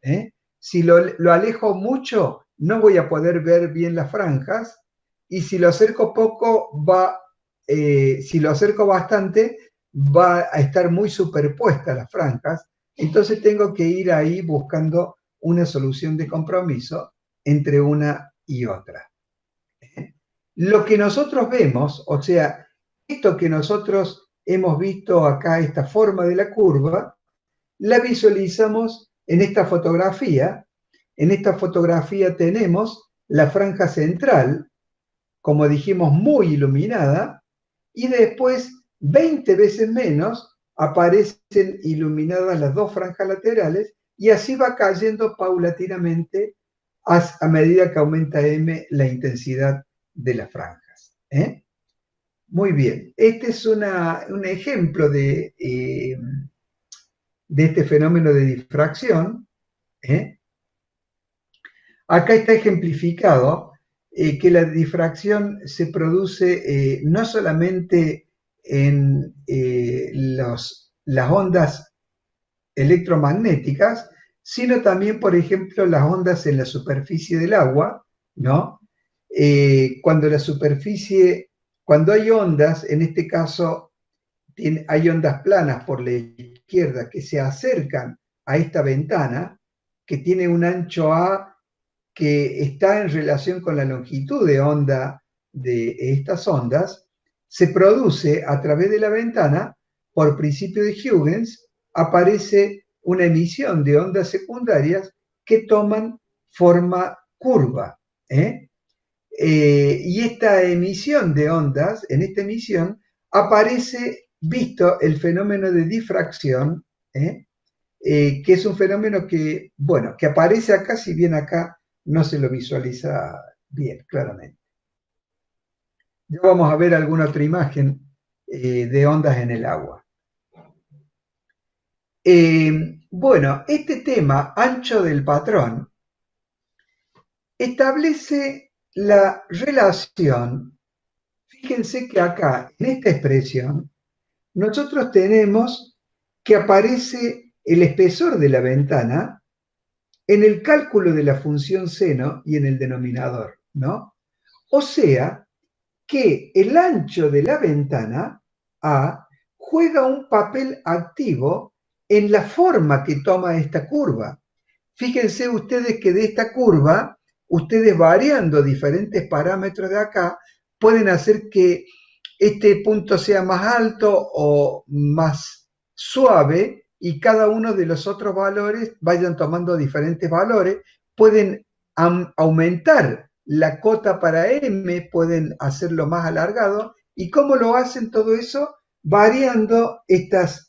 Si lo alejo mucho, no voy a poder ver bien las franjas, y si lo acerco poco, si lo acerco bastante, va a estar muy superpuesta las franjas, entonces tengo que ir ahí buscando una solución de compromiso entre una y otra. Lo que nosotros vemos, o sea, esto que nosotros hemos visto acá, esta forma de la curva, la visualizamos en esta fotografía. En esta fotografía tenemos la franja central, como dijimos, muy iluminada, y después, 20 veces menos, aparecen iluminadas las dos franjas laterales, y así va cayendo paulatinamente a medida que aumenta M la intensidad de las franjas. Muy bien, este es un ejemplo de este fenómeno de difracción. Acá está ejemplificado que la difracción se produce no solamente en las ondas electromagnéticas, sino también, por ejemplo, las ondas en la superficie del agua, ¿no? Cuando hay ondas, en este caso hay ondas planas por la izquierda que se acercan a esta ventana, que tiene un ancho A que está en relación con la longitud de onda de estas ondas, se produce a través de la ventana, por principio de Huygens, aparece una emisión de ondas secundarias que toman forma curva. Y esta emisión de ondas, en esta emisión, aparece visto el fenómeno de difracción, que es un fenómeno que, bueno, que aparece acá, si bien acá no se lo visualiza bien, claramente. Ya vamos a ver alguna otra imagen de ondas en el agua. Bueno, este tema, ancho del patrón, establece la relación. Fíjense que acá, en esta expresión, nosotros tenemos que aparece el espesor de la ventana en el cálculo de la función seno y en el denominador, ¿no? O sea, que el ancho de la ventana A juega un papel activo en la forma que toma esta curva. Fíjense ustedes que de esta curva, ustedes variando diferentes parámetros de acá, pueden hacer que este punto sea más alto o más suave y cada uno de los otros valores vayan tomando diferentes valores. Pueden aumentar la cota para M, pueden hacerlo más alargado. ¿Y cómo lo hacen todo eso? Variando estos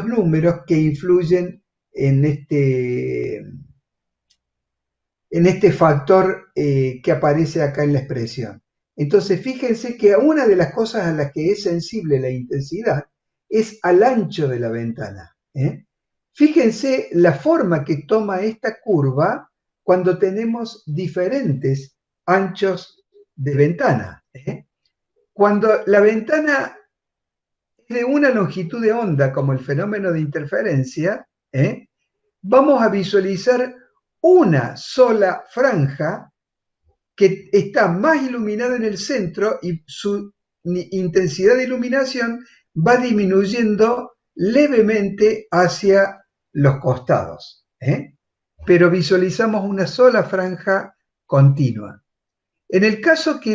números que influyen en este factor que aparece acá en la expresión. Entonces, fíjense que una de las cosas a las que es sensible la intensidad es al ancho de la ventana. Fíjense la forma que toma esta curva cuando tenemos diferentes anchos de ventana. Cuando la ventana es de una longitud de onda, como el fenómeno de interferencia, vamos a visualizar una sola franja que está más iluminada en el centro y su intensidad de iluminación va disminuyendo levemente hacia los costados. Pero visualizamos una sola franja continua. En el caso que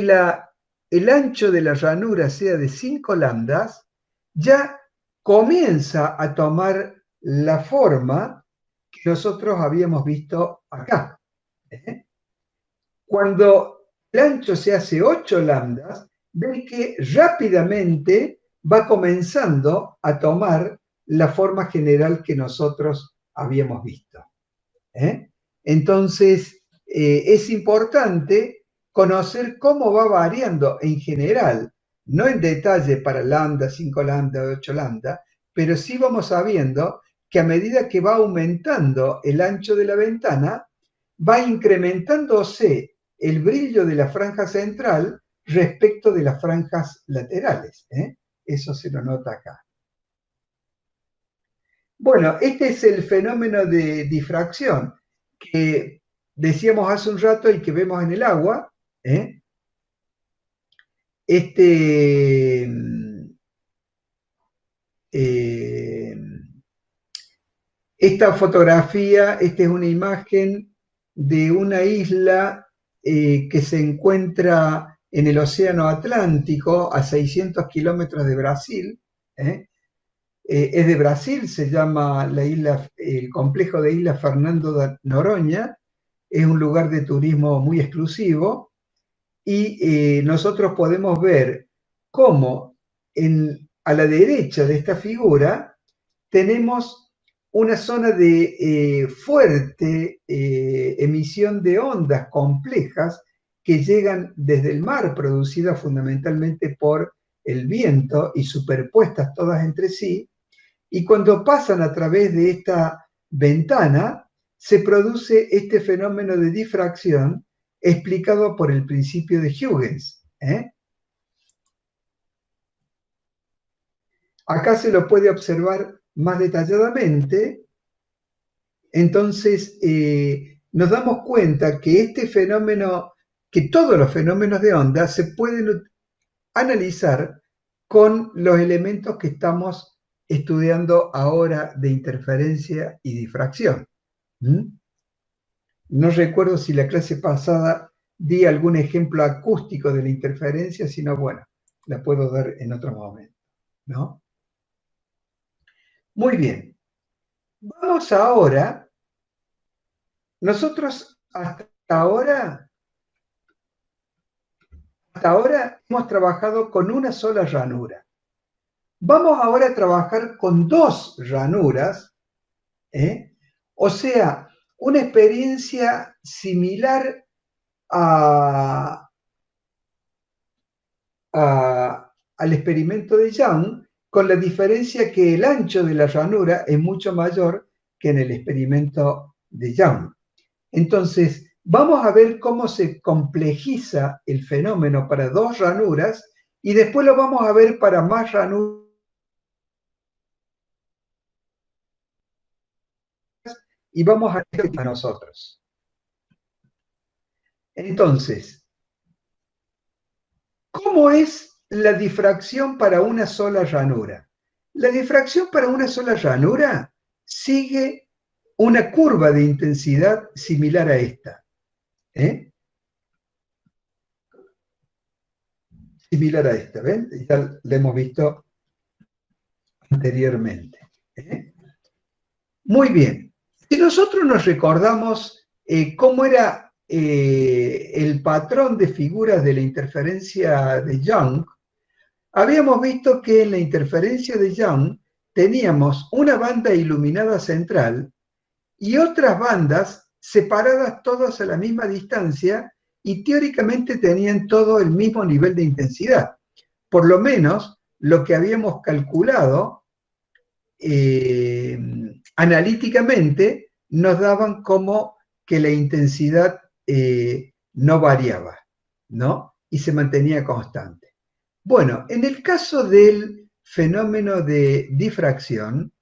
el ancho de la ranura sea de 5 lambdas, ya comienza a tomar la forma que nosotros habíamos visto acá. Cuando el ancho se hace 8 lambdas, ven que rápidamente va comenzando a tomar la forma general que nosotros habíamos visto. Entonces, es importante conocer cómo va variando en general, no en detalle para lambda, 5 lambda, 8 lambda, pero sí vamos sabiendo que a medida que va aumentando el ancho de la ventana, va incrementándose el brillo de la franja central respecto de las franjas laterales. Eso se lo nota acá. Bueno, este es el fenómeno de difracción que decíamos hace un rato y que vemos en el agua. Este, eh, esta fotografía, esta es una imagen de una isla que se encuentra en el Océano Atlántico, a 600 kilómetros de Brasil. Es de Brasil, se llama la isla, el complejo de Isla Fernando de Noronha. Es un lugar de turismo muy exclusivo y nosotros podemos ver cómo a la derecha de esta figura tenemos una zona de fuerte emisión de ondas complejas que llegan desde el mar, producidas fundamentalmente por el viento y superpuestas todas entre sí, y cuando pasan a través de esta ventana, se produce este fenómeno de difracción explicado por el principio de Huygens. Acá se lo puede observar más detalladamente. Entonces, nos damos cuenta que este fenómeno, que todos los fenómenos de onda se pueden analizar con los elementos que estamos estudiando ahora de interferencia y difracción. No recuerdo si la clase pasada di algún ejemplo acústico de la interferencia, sino bueno, la puedo dar en otro momento, ¿no? Muy bien. Vamos ahora, nosotros hasta ahora hemos trabajado con una sola ranura. Vamos ahora a trabajar con dos ranuras, o sea, una experiencia similar al experimento de Young, con la diferencia que el ancho de la ranura es mucho mayor que en el experimento de Young. Entonces, vamos a ver cómo se complejiza el fenómeno para dos ranuras y después lo vamos a ver para más ranuras y vamos a ver a nosotros. Entonces, ¿cómo es la difracción para una sola ranura? La difracción para una sola ranura sigue una curva de intensidad similar a esta. Similar a esta, ¿ven? Ya la hemos visto anteriormente. Muy bien. Si nosotros nos recordamos cómo era el patrón de figuras de la interferencia de Young, habíamos visto que en la interferencia de Young teníamos una banda iluminada central y otras bandas separadas todas a la misma distancia y teóricamente tenían todo el mismo nivel de intensidad. Por lo menos lo que habíamos calculado analíticamente nos daban como que la intensidad no variaba, ¿no? Y se mantenía constante. Bueno, en el caso del fenómeno de difracción,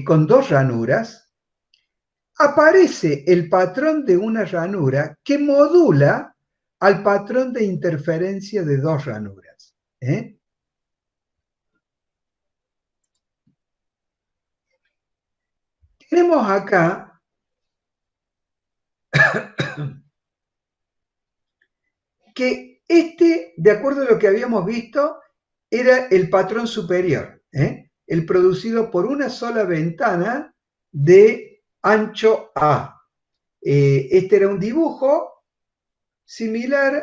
con dos ranuras, aparece el patrón de una ranura que modula al patrón de interferencia de dos ranuras. Tenemos acá que de acuerdo a lo que habíamos visto, era el patrón superior, el producido por una sola ventana de ancho A. Este era un dibujo similar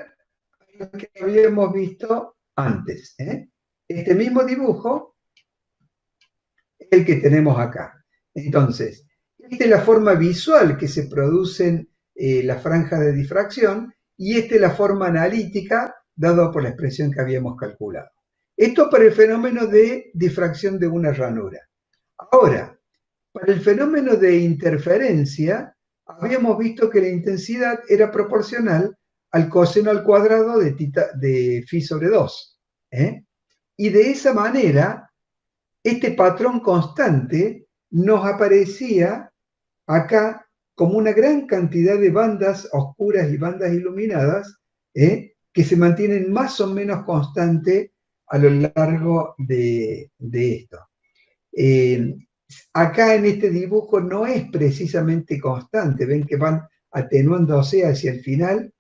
a lo que habíamos visto antes. Este mismo dibujo es el que tenemos acá. Entonces, Esta es la forma visual que se producen las franjas de difracción y esta es la forma analítica dada por la expresión que habíamos calculado. Esto para el fenómeno de difracción de una ranura. Ahora, para el fenómeno de interferencia, habíamos visto que la intensidad era proporcional al coseno al cuadrado de phi sobre 2. Y de esa manera, este patrón constante nos aparecía acá como una gran cantidad de bandas oscuras y bandas iluminadas que se mantienen más o menos constantes a lo largo de esto. Acá en este dibujo no es precisamente constante, ven que van atenuándose hacia el final,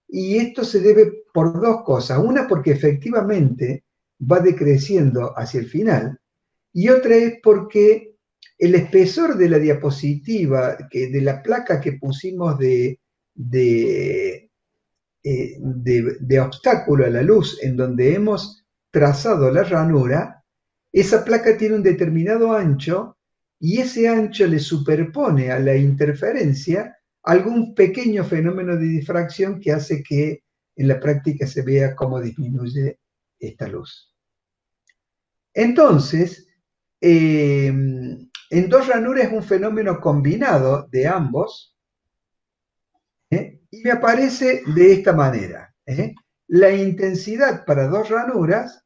y esto se debe por dos cosas. Una, porque efectivamente va decreciendo hacia el final, y otra es porque el espesor de la diapositiva, de la placa que pusimos de obstáculo a la luz, en donde hemos trazado la ranura, esa placa tiene un determinado ancho y ese ancho le superpone a la interferencia algún pequeño fenómeno de difracción que hace que en la práctica se vea cómo disminuye esta luz. Entonces, en dos ranuras es un fenómeno combinado de ambos, y me aparece de esta manera. La intensidad para dos ranuras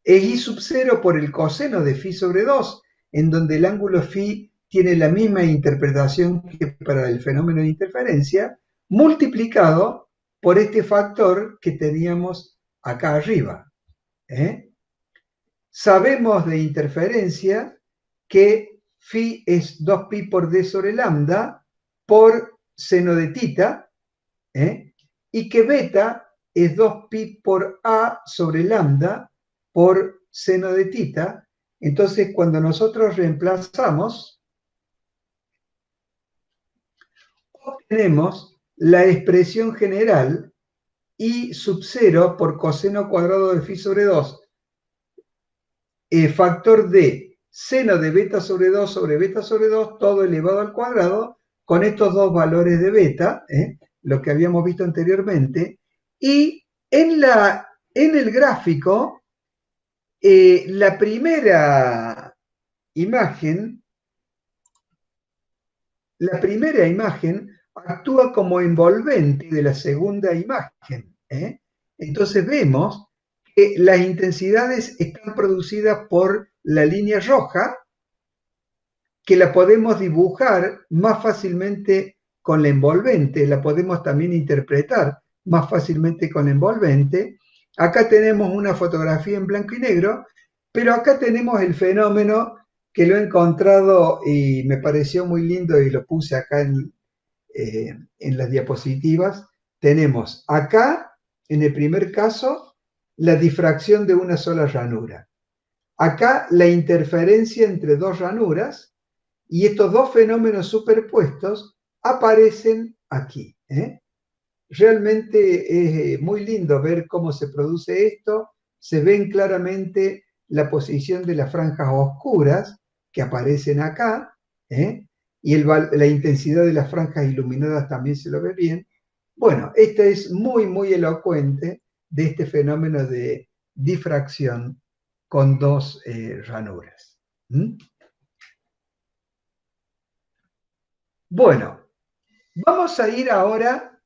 es I sub 0 por el coseno de phi sobre 2, en donde el ángulo phi tiene la misma interpretación que para el fenómeno de interferencia, multiplicado por este factor que teníamos acá arriba. Sabemos de interferencia que phi es 2pi por d sobre lambda por seno de tita, y que beta es 2pi por a sobre lambda por seno de tita. Entonces, cuando nosotros reemplazamos, obtenemos la expresión general I sub 0 por coseno cuadrado de phi sobre 2, factor de seno de beta sobre 2 sobre beta sobre 2, todo elevado al cuadrado, con estos dos valores de beta, lo que habíamos visto anteriormente, y en el gráfico, la primera imagen actúa como envolvente de la segunda imagen. Entonces vemos que las intensidades están producidas por la línea roja, que la podemos dibujar más fácilmente con la envolvente, la podemos también interpretar más fácilmente con la envolvente. Acá tenemos una fotografía en blanco y negro, pero acá tenemos el fenómeno que lo he encontrado y me pareció muy lindo y lo puse acá en las diapositivas. Tenemos acá, en el primer caso, la difracción de una sola ranura. Acá la interferencia entre dos ranuras, y estos dos fenómenos superpuestos aparecen aquí. Realmente es muy lindo ver cómo se produce esto. Se ven claramente la posición de las franjas oscuras que aparecen acá, y la intensidad de las franjas iluminadas también se lo ve bien. Bueno, esto es muy, muy elocuente de este fenómeno de difracción con dos ranuras. Bueno, vamos a ir ahora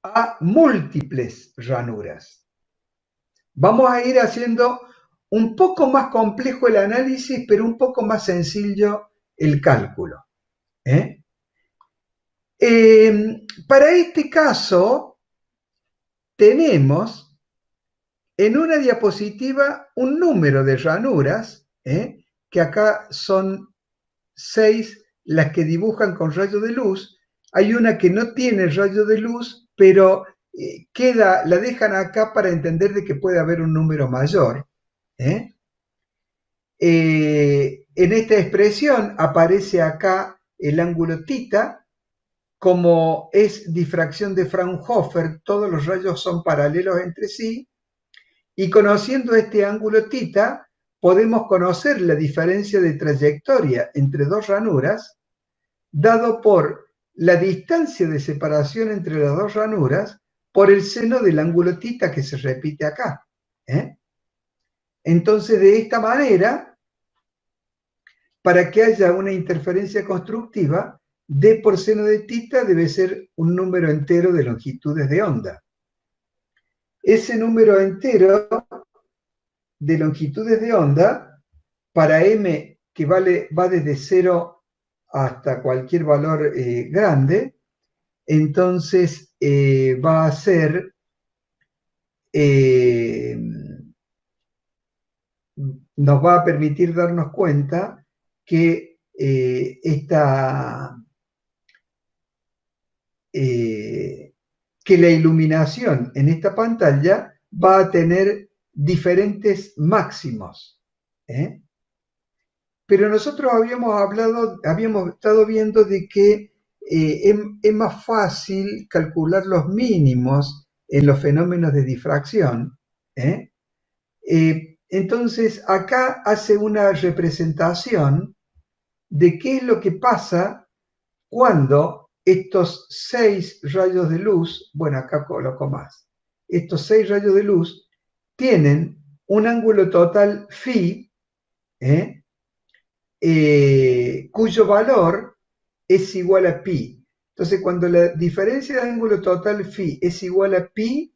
a múltiples ranuras. Vamos a ir haciendo un poco más complejo el análisis, pero un poco más sencillo el cálculo. Para este caso, tenemos en una diapositiva un número de ranuras, que acá son 6 las que dibujan con rayo de luz. Hay una que no tiene rayo de luz, pero la dejan acá para entender de que puede haber un número mayor. En esta expresión aparece acá el ángulo tita. Como es difracción de Fraunhofer, todos los rayos son paralelos entre sí, y conociendo este ángulo tita, podemos conocer la diferencia de trayectoria entre dos ranuras, dado por la distancia de separación entre las dos ranuras por el seno del ángulo θ que se repite acá. Entonces, de esta manera, para que haya una interferencia constructiva, d por seno de θ debe ser un número entero de longitudes de onda. Ese número entero de longitudes de onda, para m que va desde 0 hasta cualquier valor grande, entonces va a ser, nos va a permitir darnos cuenta que que la iluminación en esta pantalla va a tener diferentes máximos. Pero nosotros habíamos estado viendo de que es más fácil calcular los mínimos en los fenómenos de difracción. Entonces, acá hace una representación de qué es lo que pasa cuando estos 6 rayos de luz, bueno, acá coloco más, estos 6 rayos de luz tienen un ángulo total phi, cuyo valor es igual a pi. Entonces, cuando la diferencia de ángulo total phi es igual a pi,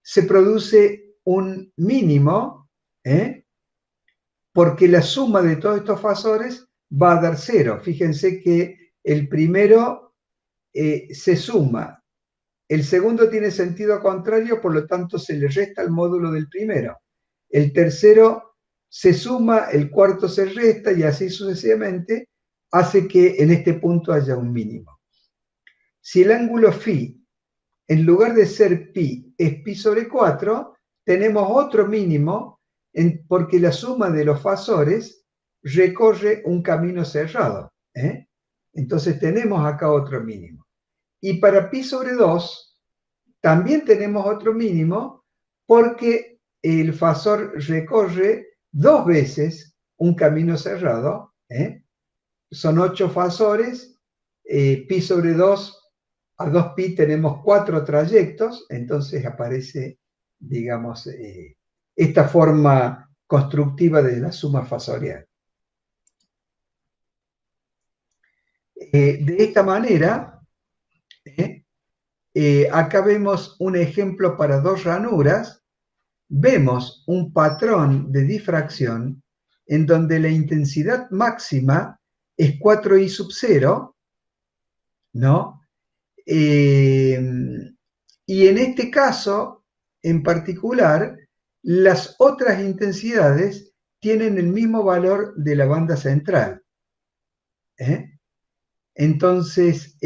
se produce un mínimo, porque la suma de todos estos fasores va a dar 0. Fíjense que el primero se suma, el segundo tiene sentido contrario, por lo tanto se le resta el módulo del primero. El tercero se suma, el cuarto se resta y así sucesivamente, hace que en este punto haya un mínimo. Si el ángulo phi, en lugar de ser pi, es pi sobre 4, tenemos otro mínimo porque la suma de los fasores recorre un camino cerrado. Entonces tenemos acá otro mínimo. Y para pi sobre 2 también tenemos otro mínimo porque el fasor recorre 2 veces un camino cerrado. Son 8 fasores, pi sobre 2, a 2pi tenemos 4 trayectos, entonces aparece, digamos, esta forma constructiva de la suma fasorial. De esta manera, acá vemos un ejemplo para dos ranuras, vemos un patrón de difracción en donde la intensidad máxima es 4i sub 0, ¿no? Y en este caso, en particular, las otras intensidades tienen el mismo valor de la banda central. Entonces,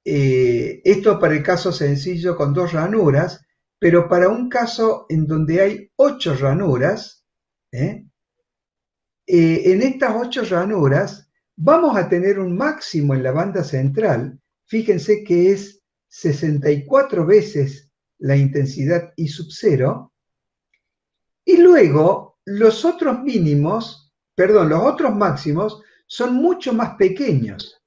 esto para el caso sencillo con 2 ranuras, pero para un caso en donde hay 8 ranuras, en estas 8 ranuras vamos a tener un máximo en la banda central, fíjense que es 64 veces la intensidad I sub 0, y luego los otros máximos son mucho más pequeños,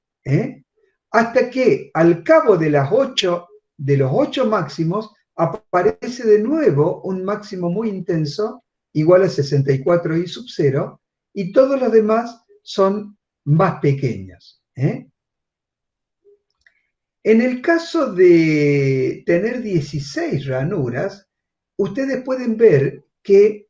hasta que al cabo de los 8 máximos aparece de nuevo un máximo muy intenso igual a 64 I sub 0 y todos los demás son más pequeños. En el caso de tener 16 ranuras, ustedes pueden ver que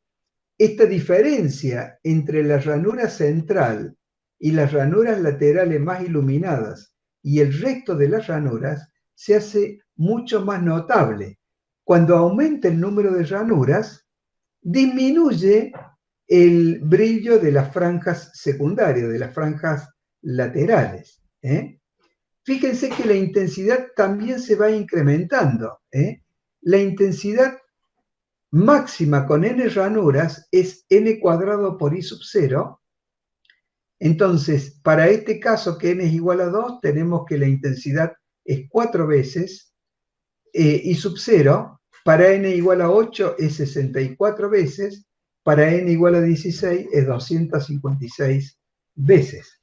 esta diferencia entre la ranura central y las ranuras laterales más iluminadas y el resto de las ranuras se hace mucho más notable. Cuando aumenta el número de ranuras, disminuye el brillo de las franjas secundarias, de las franjas laterales. Fíjense que la intensidad también se va incrementando. La intensidad máxima con n ranuras es n cuadrado por i sub 0. Entonces, para este caso que n es igual a 2, tenemos que la intensidad es 4 veces i sub 0, para n igual a 8 es 64 veces, para n igual a 16 es 256 veces.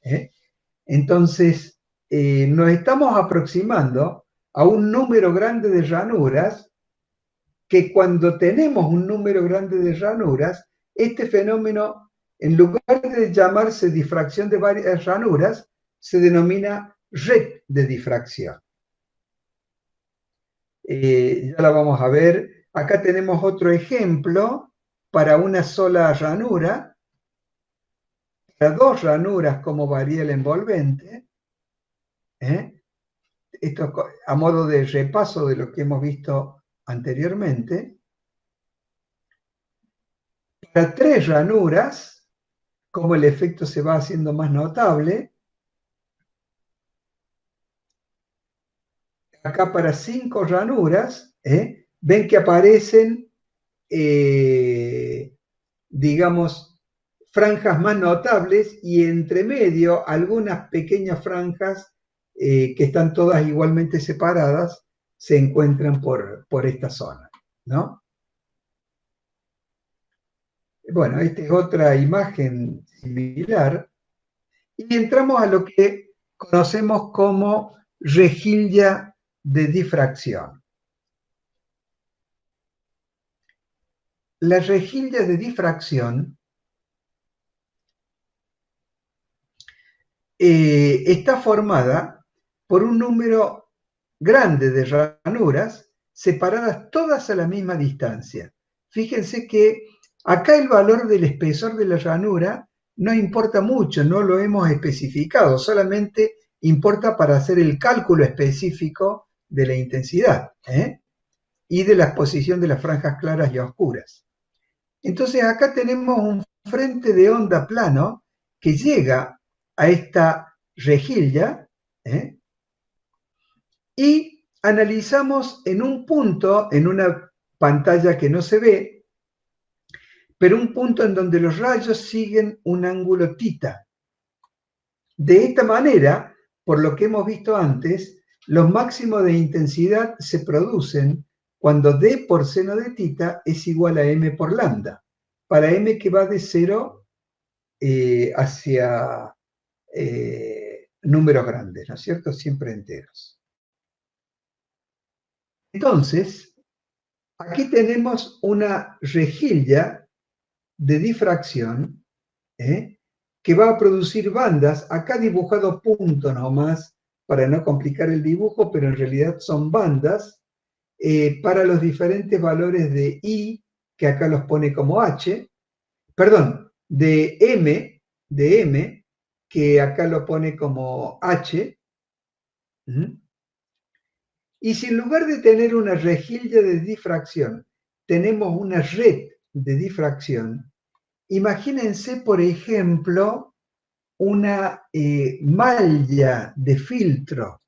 Entonces, nos estamos aproximando a un número grande de ranuras, que cuando tenemos un número grande de ranuras, este fenómeno, en lugar de llamarse difracción de varias ranuras, se denomina red de difracción. Ya la vamos a ver. Acá tenemos otro ejemplo para una sola ranura, para dos ranuras, cómo varía el envolvente. Esto a modo de repaso de lo que hemos visto anteriormente. Para tres ranuras, como el efecto se va haciendo más notable. Acá para 5 ranuras, ven que aparecen, digamos, franjas más notables y entre medio algunas pequeñas franjas que están todas igualmente separadas se encuentran por esta zona, ¿no? Bueno, esta es otra imagen similar y entramos a lo que conocemos como rejilla de difracción. La rejilla de difracción está formada por un número grande de ranuras separadas todas a la misma distancia. Fíjense que acá el valor del espesor de la ranura no importa mucho, no lo hemos especificado, solamente importa para hacer el cálculo específico de la intensidad y de la exposición de las franjas claras y oscuras. Entonces acá tenemos un frente de onda plano que llega a esta rejilla y analizamos en un punto, en una pantalla que no se ve, pero un punto en donde los rayos siguen un ángulo tita. De esta manera, por lo que hemos visto antes, los máximos de intensidad se producen cuando D por seno de tita es igual a M por lambda, para M que va de 0 hacia números grandes, ¿no es cierto? Siempre enteros. Entonces, aquí tenemos una rejilla de difracción que va a producir bandas, acá dibujado puntos nomás para no complicar el dibujo, pero en realidad son bandas para los diferentes valores de I, que acá los pone como H, perdón, de M, que acá lo pone como H. Y si en lugar de tener una rejilla de difracción, tenemos una red de difracción, imagínense, por ejemplo, una malla de filtro,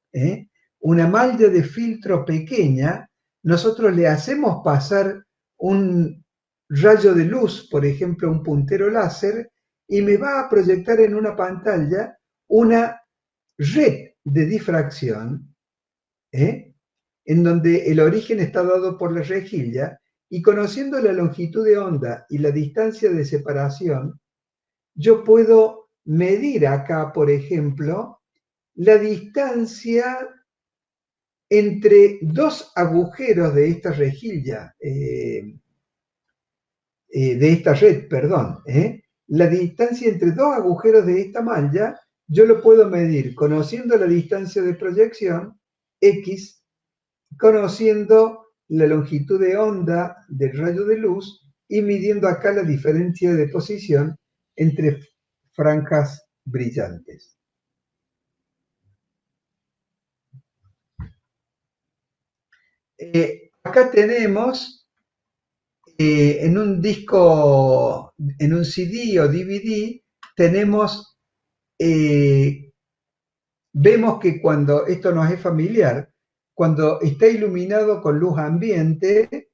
una malla de filtro pequeña. Nosotros le hacemos pasar un rayo de luz, por ejemplo, un puntero láser, y me va a proyectar en una pantalla una red de difracción, en donde el origen está dado por la rejilla, y conociendo la longitud de onda y la distancia de separación, yo puedo medir acá, por ejemplo, la distancia entre dos agujeros de esta rejilla, de esta red, perdón. La distancia entre dos agujeros de esta malla, yo lo puedo medir conociendo la distancia de proyección, X, conociendo la longitud de onda del rayo de luz y midiendo acá la diferencia de posición entre franjas brillantes. Acá tenemos en un disco, en un CD o DVD, tenemos, vemos que cuando esto nos es familiar, cuando está iluminado con luz ambiente,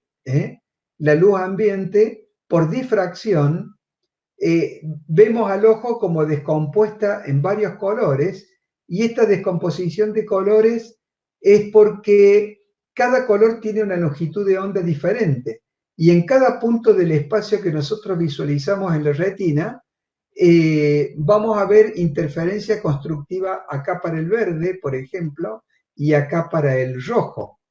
la luz ambiente por difracción, vemos al ojo como descompuesta en varios colores, y esta descomposición de colores es porque cada color tiene una longitud de onda diferente. Y en cada punto del espacio que nosotros visualizamos en la retina, vamos a ver interferencia constructiva acá para el verde, por ejemplo, y acá para el rojo.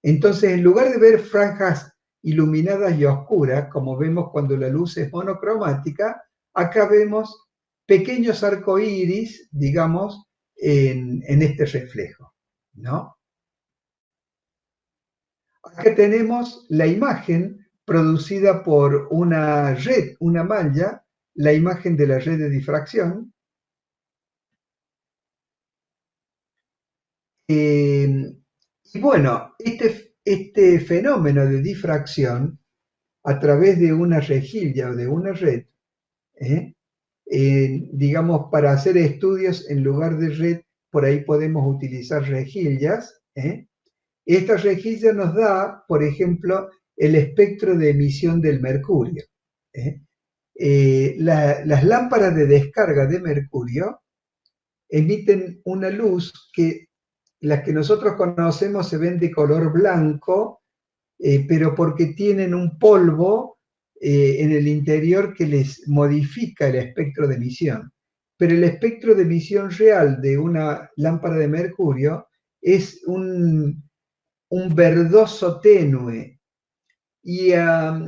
Entonces, en lugar de ver franjas iluminadas y oscuras, como vemos cuando la luz es monocromática, acá vemos pequeños arcoíris, digamos, en este reflejo, ¿no? Acá tenemos la imagen producida por una red, una malla, la imagen de la red de difracción. Y bueno, este fenómeno de difracción a través de una rejilla o de una red, digamos, para hacer estudios en lugar de red, por ahí podemos utilizar rejillas. Esta rejilla nos da, por ejemplo, el espectro de emisión del mercurio. Las lámparas de descarga de mercurio emiten una luz que las que nosotros conocemos se ven de color blanco, pero porque tienen un polvo en el interior que les modifica el espectro de emisión. Pero el espectro de emisión real de una lámpara de mercurio es un verdoso tenue. Y a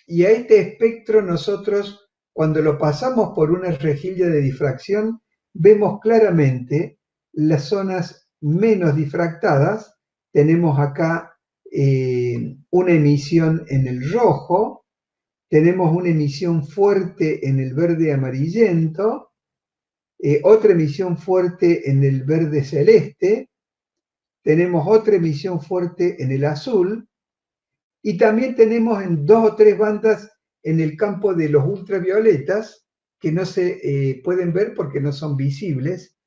este espectro nosotros, cuando lo pasamos por una rejilla de difracción, vemos claramente las zonas menos difractadas. Tenemos acá una emisión en el rojo, tenemos una emisión fuerte en el verde amarillento, otra emisión fuerte en el verde celeste, tenemos otra emisión fuerte en el azul, y también tenemos en 2 o 3 bandas en el campo de los ultravioletas, que no se pueden ver porque no son visibles,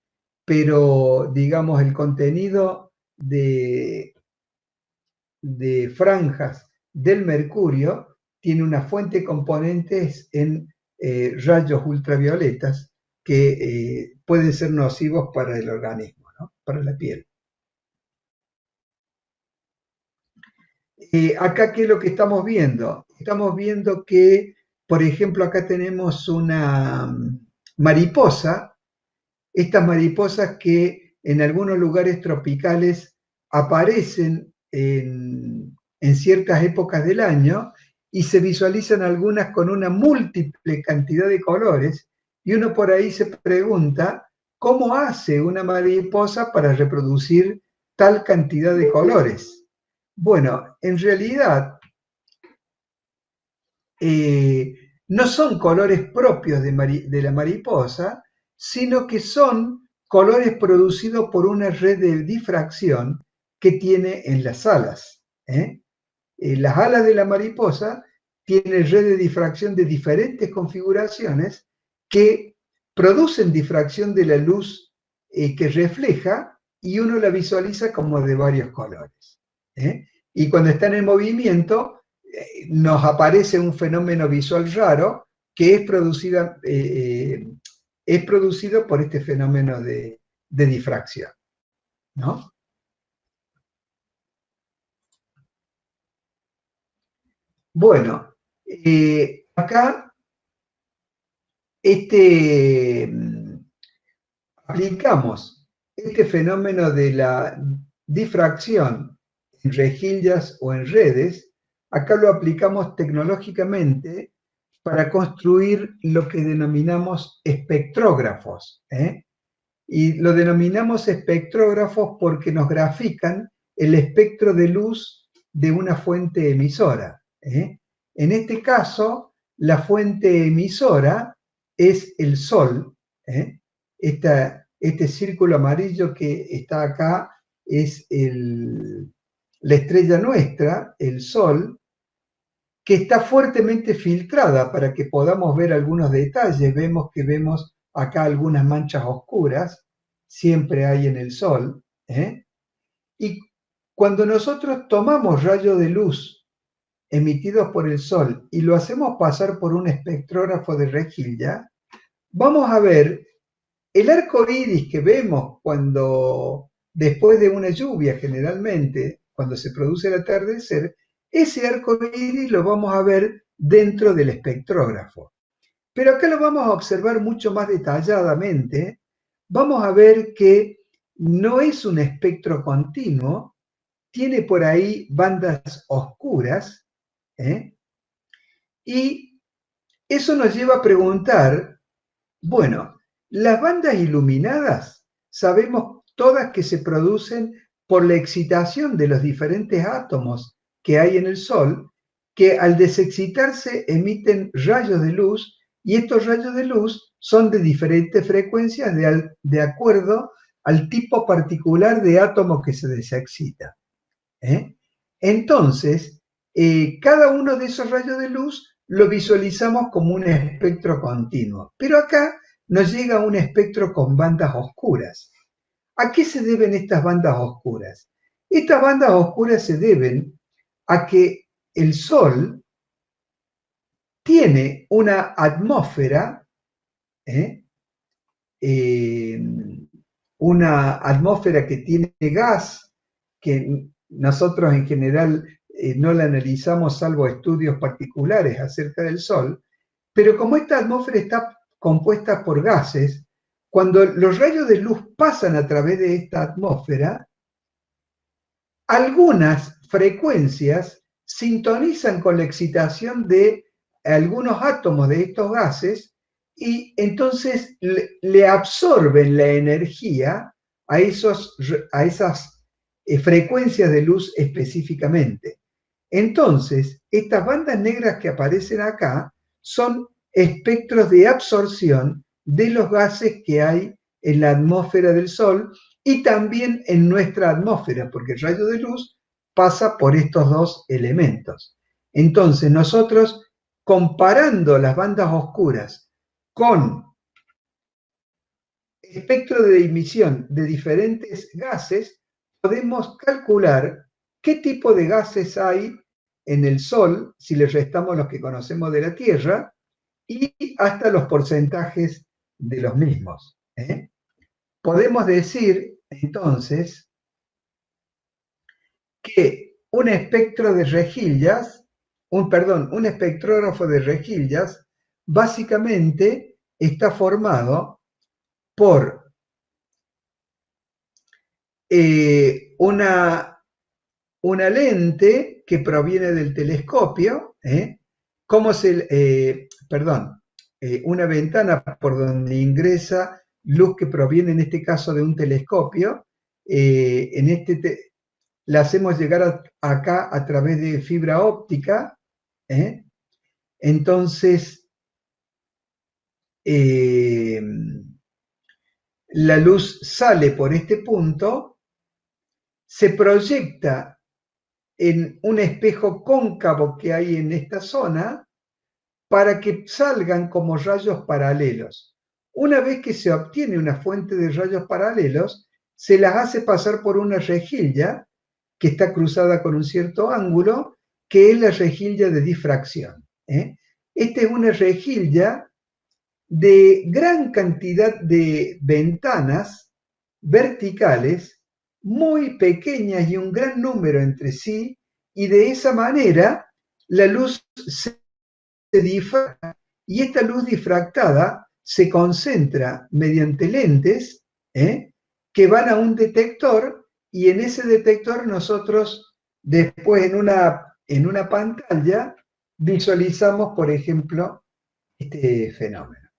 pero digamos el contenido de franjas del mercurio tiene una fuente de componentes en rayos ultravioletas que pueden ser nocivos para el organismo, ¿no? Para la piel. Acá, ¿qué es lo que estamos viendo? Estamos viendo que, por ejemplo, acá tenemos una mariposa, estas mariposas que en algunos lugares tropicales aparecen en ciertas épocas del año y se visualizan algunas con una múltiple cantidad de colores, y uno por ahí se pregunta, ¿cómo hace una mariposa para reproducir tal cantidad de colores? Bueno, en realidad no son colores propios de la mariposa, sino que son colores producidos por una red de difracción que tiene en las alas. Las alas de la mariposa tienen red de difracción de diferentes configuraciones que producen difracción de la luz que refleja, y uno la visualiza como de varios colores. Y cuando están en movimiento, nos aparece un fenómeno visual raro que es producido por este fenómeno de difracción, ¿no? Bueno, acá aplicamos este fenómeno de la difracción en rejillas o en redes, acá lo aplicamos tecnológicamente para construir lo que denominamos espectrógrafos. Y lo denominamos espectrógrafos porque nos grafican el espectro de luz de una fuente emisora. En este caso, la fuente emisora es el Sol. Este círculo amarillo que está acá es la estrella nuestra, el Sol, que está fuertemente filtrada para que podamos ver algunos detalles. Vemos acá algunas manchas oscuras, siempre hay en el Sol. Y cuando nosotros tomamos rayos de luz emitidos por el Sol y lo hacemos pasar por un espectrógrafo de rejilla, vamos a ver el arco iris que vemos cuando, después de una lluvia generalmente, cuando se produce el atardecer, ese arco iris lo vamos a ver dentro del espectrógrafo. Pero acá lo vamos a observar mucho más detalladamente. Vamos a ver que no es un espectro continuo, tiene por ahí bandas oscuras, y eso nos lleva a preguntar, bueno, las bandas iluminadas sabemos todas que se producen por la excitación de los diferentes átomos que hay en el Sol, que al desexcitarse emiten rayos de luz, y estos rayos de luz son de diferentes frecuencias de acuerdo al tipo particular de átomo que se desexcita. Entonces, cada uno de esos rayos de luz lo visualizamos como un espectro continuo, pero acá nos llega un espectro con bandas oscuras. ¿A qué se deben estas bandas oscuras? Estas bandas oscuras se deben a que el Sol tiene una atmósfera, una atmósfera que tiene gas, que nosotros en general no la analizamos salvo estudios particulares acerca del Sol, pero como esta atmósfera está compuesta por gases, cuando los rayos de luz pasan a través de esta atmósfera, algunas frecuencias sintonizan con la excitación de algunos átomos de estos gases y entonces le absorben la energía a esas frecuencias de luz específicamente. Entonces, estas bandas negras que aparecen acá son espectros de absorción de los gases que hay en la atmósfera del Sol y también en nuestra atmósfera, porque el rayo de luz pasa por estos dos elementos. Entonces, nosotros, comparando las bandas oscuras con espectro de emisión de diferentes gases, podemos calcular qué tipo de gases hay en el Sol, si le restamos los que conocemos de la Tierra, y hasta los porcentajes de los mismos. Podemos decir, entonces, que un espectro de rejillas, un espectrógrafo de rejillas, básicamente está formado por una lente que proviene del telescopio, una ventana por donde ingresa luz que proviene en este caso de un telescopio, la hacemos llegar acá a través de fibra óptica, entonces la luz sale por este punto, se proyecta en un espejo cóncavo que hay en esta zona para que salgan como rayos paralelos. Una vez que se obtiene una fuente de rayos paralelos, se las hace pasar por una rejilla que está cruzada con un cierto ángulo, que es la rejilla de difracción. Esta es una rejilla de gran cantidad de ventanas verticales, muy pequeñas y un gran número entre sí, y de esa manera la luz se difracta, y esta luz difractada se concentra mediante lentes que van a un detector, y en ese detector nosotros después en una pantalla visualizamos, por ejemplo, este fenómeno.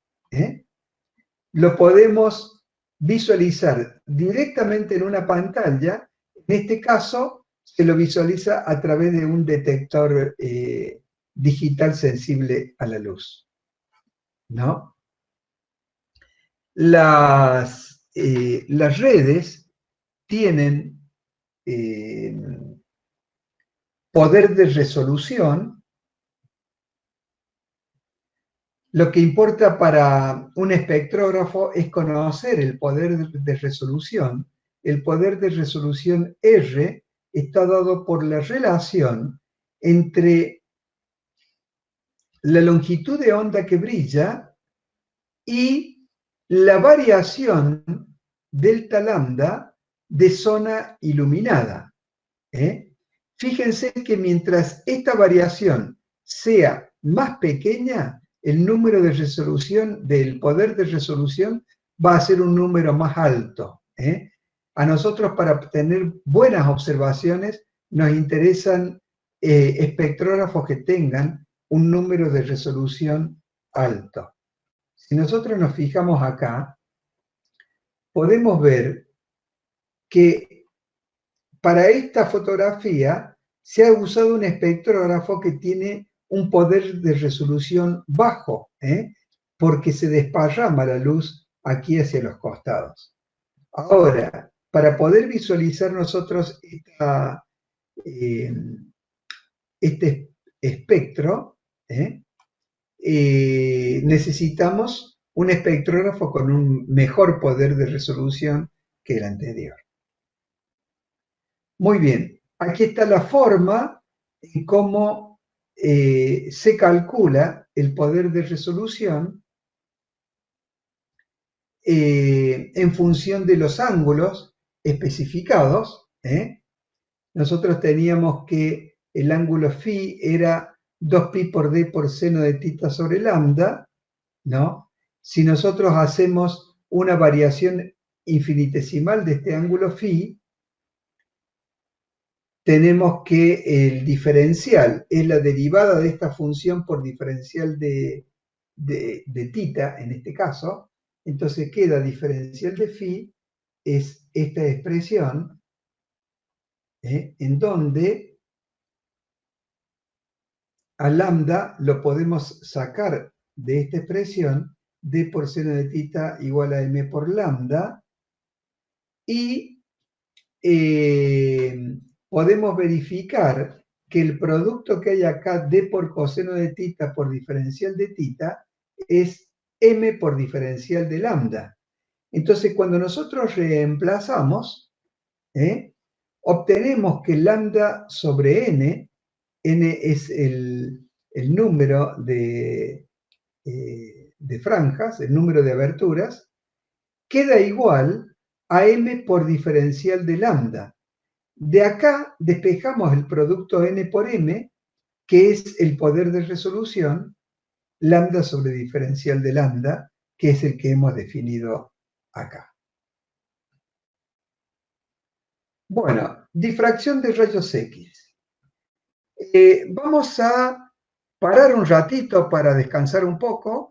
Lo podemos visualizar directamente en una pantalla. En este caso se lo visualiza a través de un detector digital sensible a la luz, ¿no? Las redes tienen poder de resolución. Lo que importa para un espectrógrafo es conocer el poder de resolución. El poder de resolución R está dado por la relación entre la longitud de onda que brilla y la variación delta lambda de zona iluminada. fíjense que mientras esta variación sea más pequeña, el número de resolución, del poder de resolución, va a ser un número más alto. A nosotros, para obtener buenas observaciones, nos interesan espectrógrafos que tengan un número de resolución alto. Si nosotros nos fijamos acá, podemos ver que para esta fotografía se ha usado un espectrógrafo que tiene un poder de resolución bajo, porque se desparrama la luz aquí hacia los costados. Ahora, para poder visualizar nosotros este espectro, necesitamos un espectrógrafo con un mejor poder de resolución que el anterior. Muy bien, aquí está la forma en cómo se calcula el poder de resolución en función de los ángulos especificados. Nosotros teníamos que el ángulo phi era 2pi por d por seno de tita sobre lambda, ¿no? Si nosotros hacemos una variación infinitesimal de este ángulo phi, tenemos que el diferencial es la derivada de esta función por diferencial de tita, en este caso. Entonces queda diferencial de phi, es esta expresión, en donde a lambda lo podemos sacar de esta expresión, d por seno de tita igual a m por lambda, y podemos verificar que el producto que hay acá, d por coseno de tita por diferencial de tita, es m por diferencial de lambda. Entonces, cuando nosotros reemplazamos, obtenemos que lambda sobre n es el número de franjas, el número de aberturas, queda igual a m por diferencial de lambda. De acá despejamos el producto n por m, que es el poder de resolución, lambda sobre diferencial de lambda, que es el que hemos definido acá. Bueno, difracción de rayos X. Vamos a parar un ratito para descansar un poco,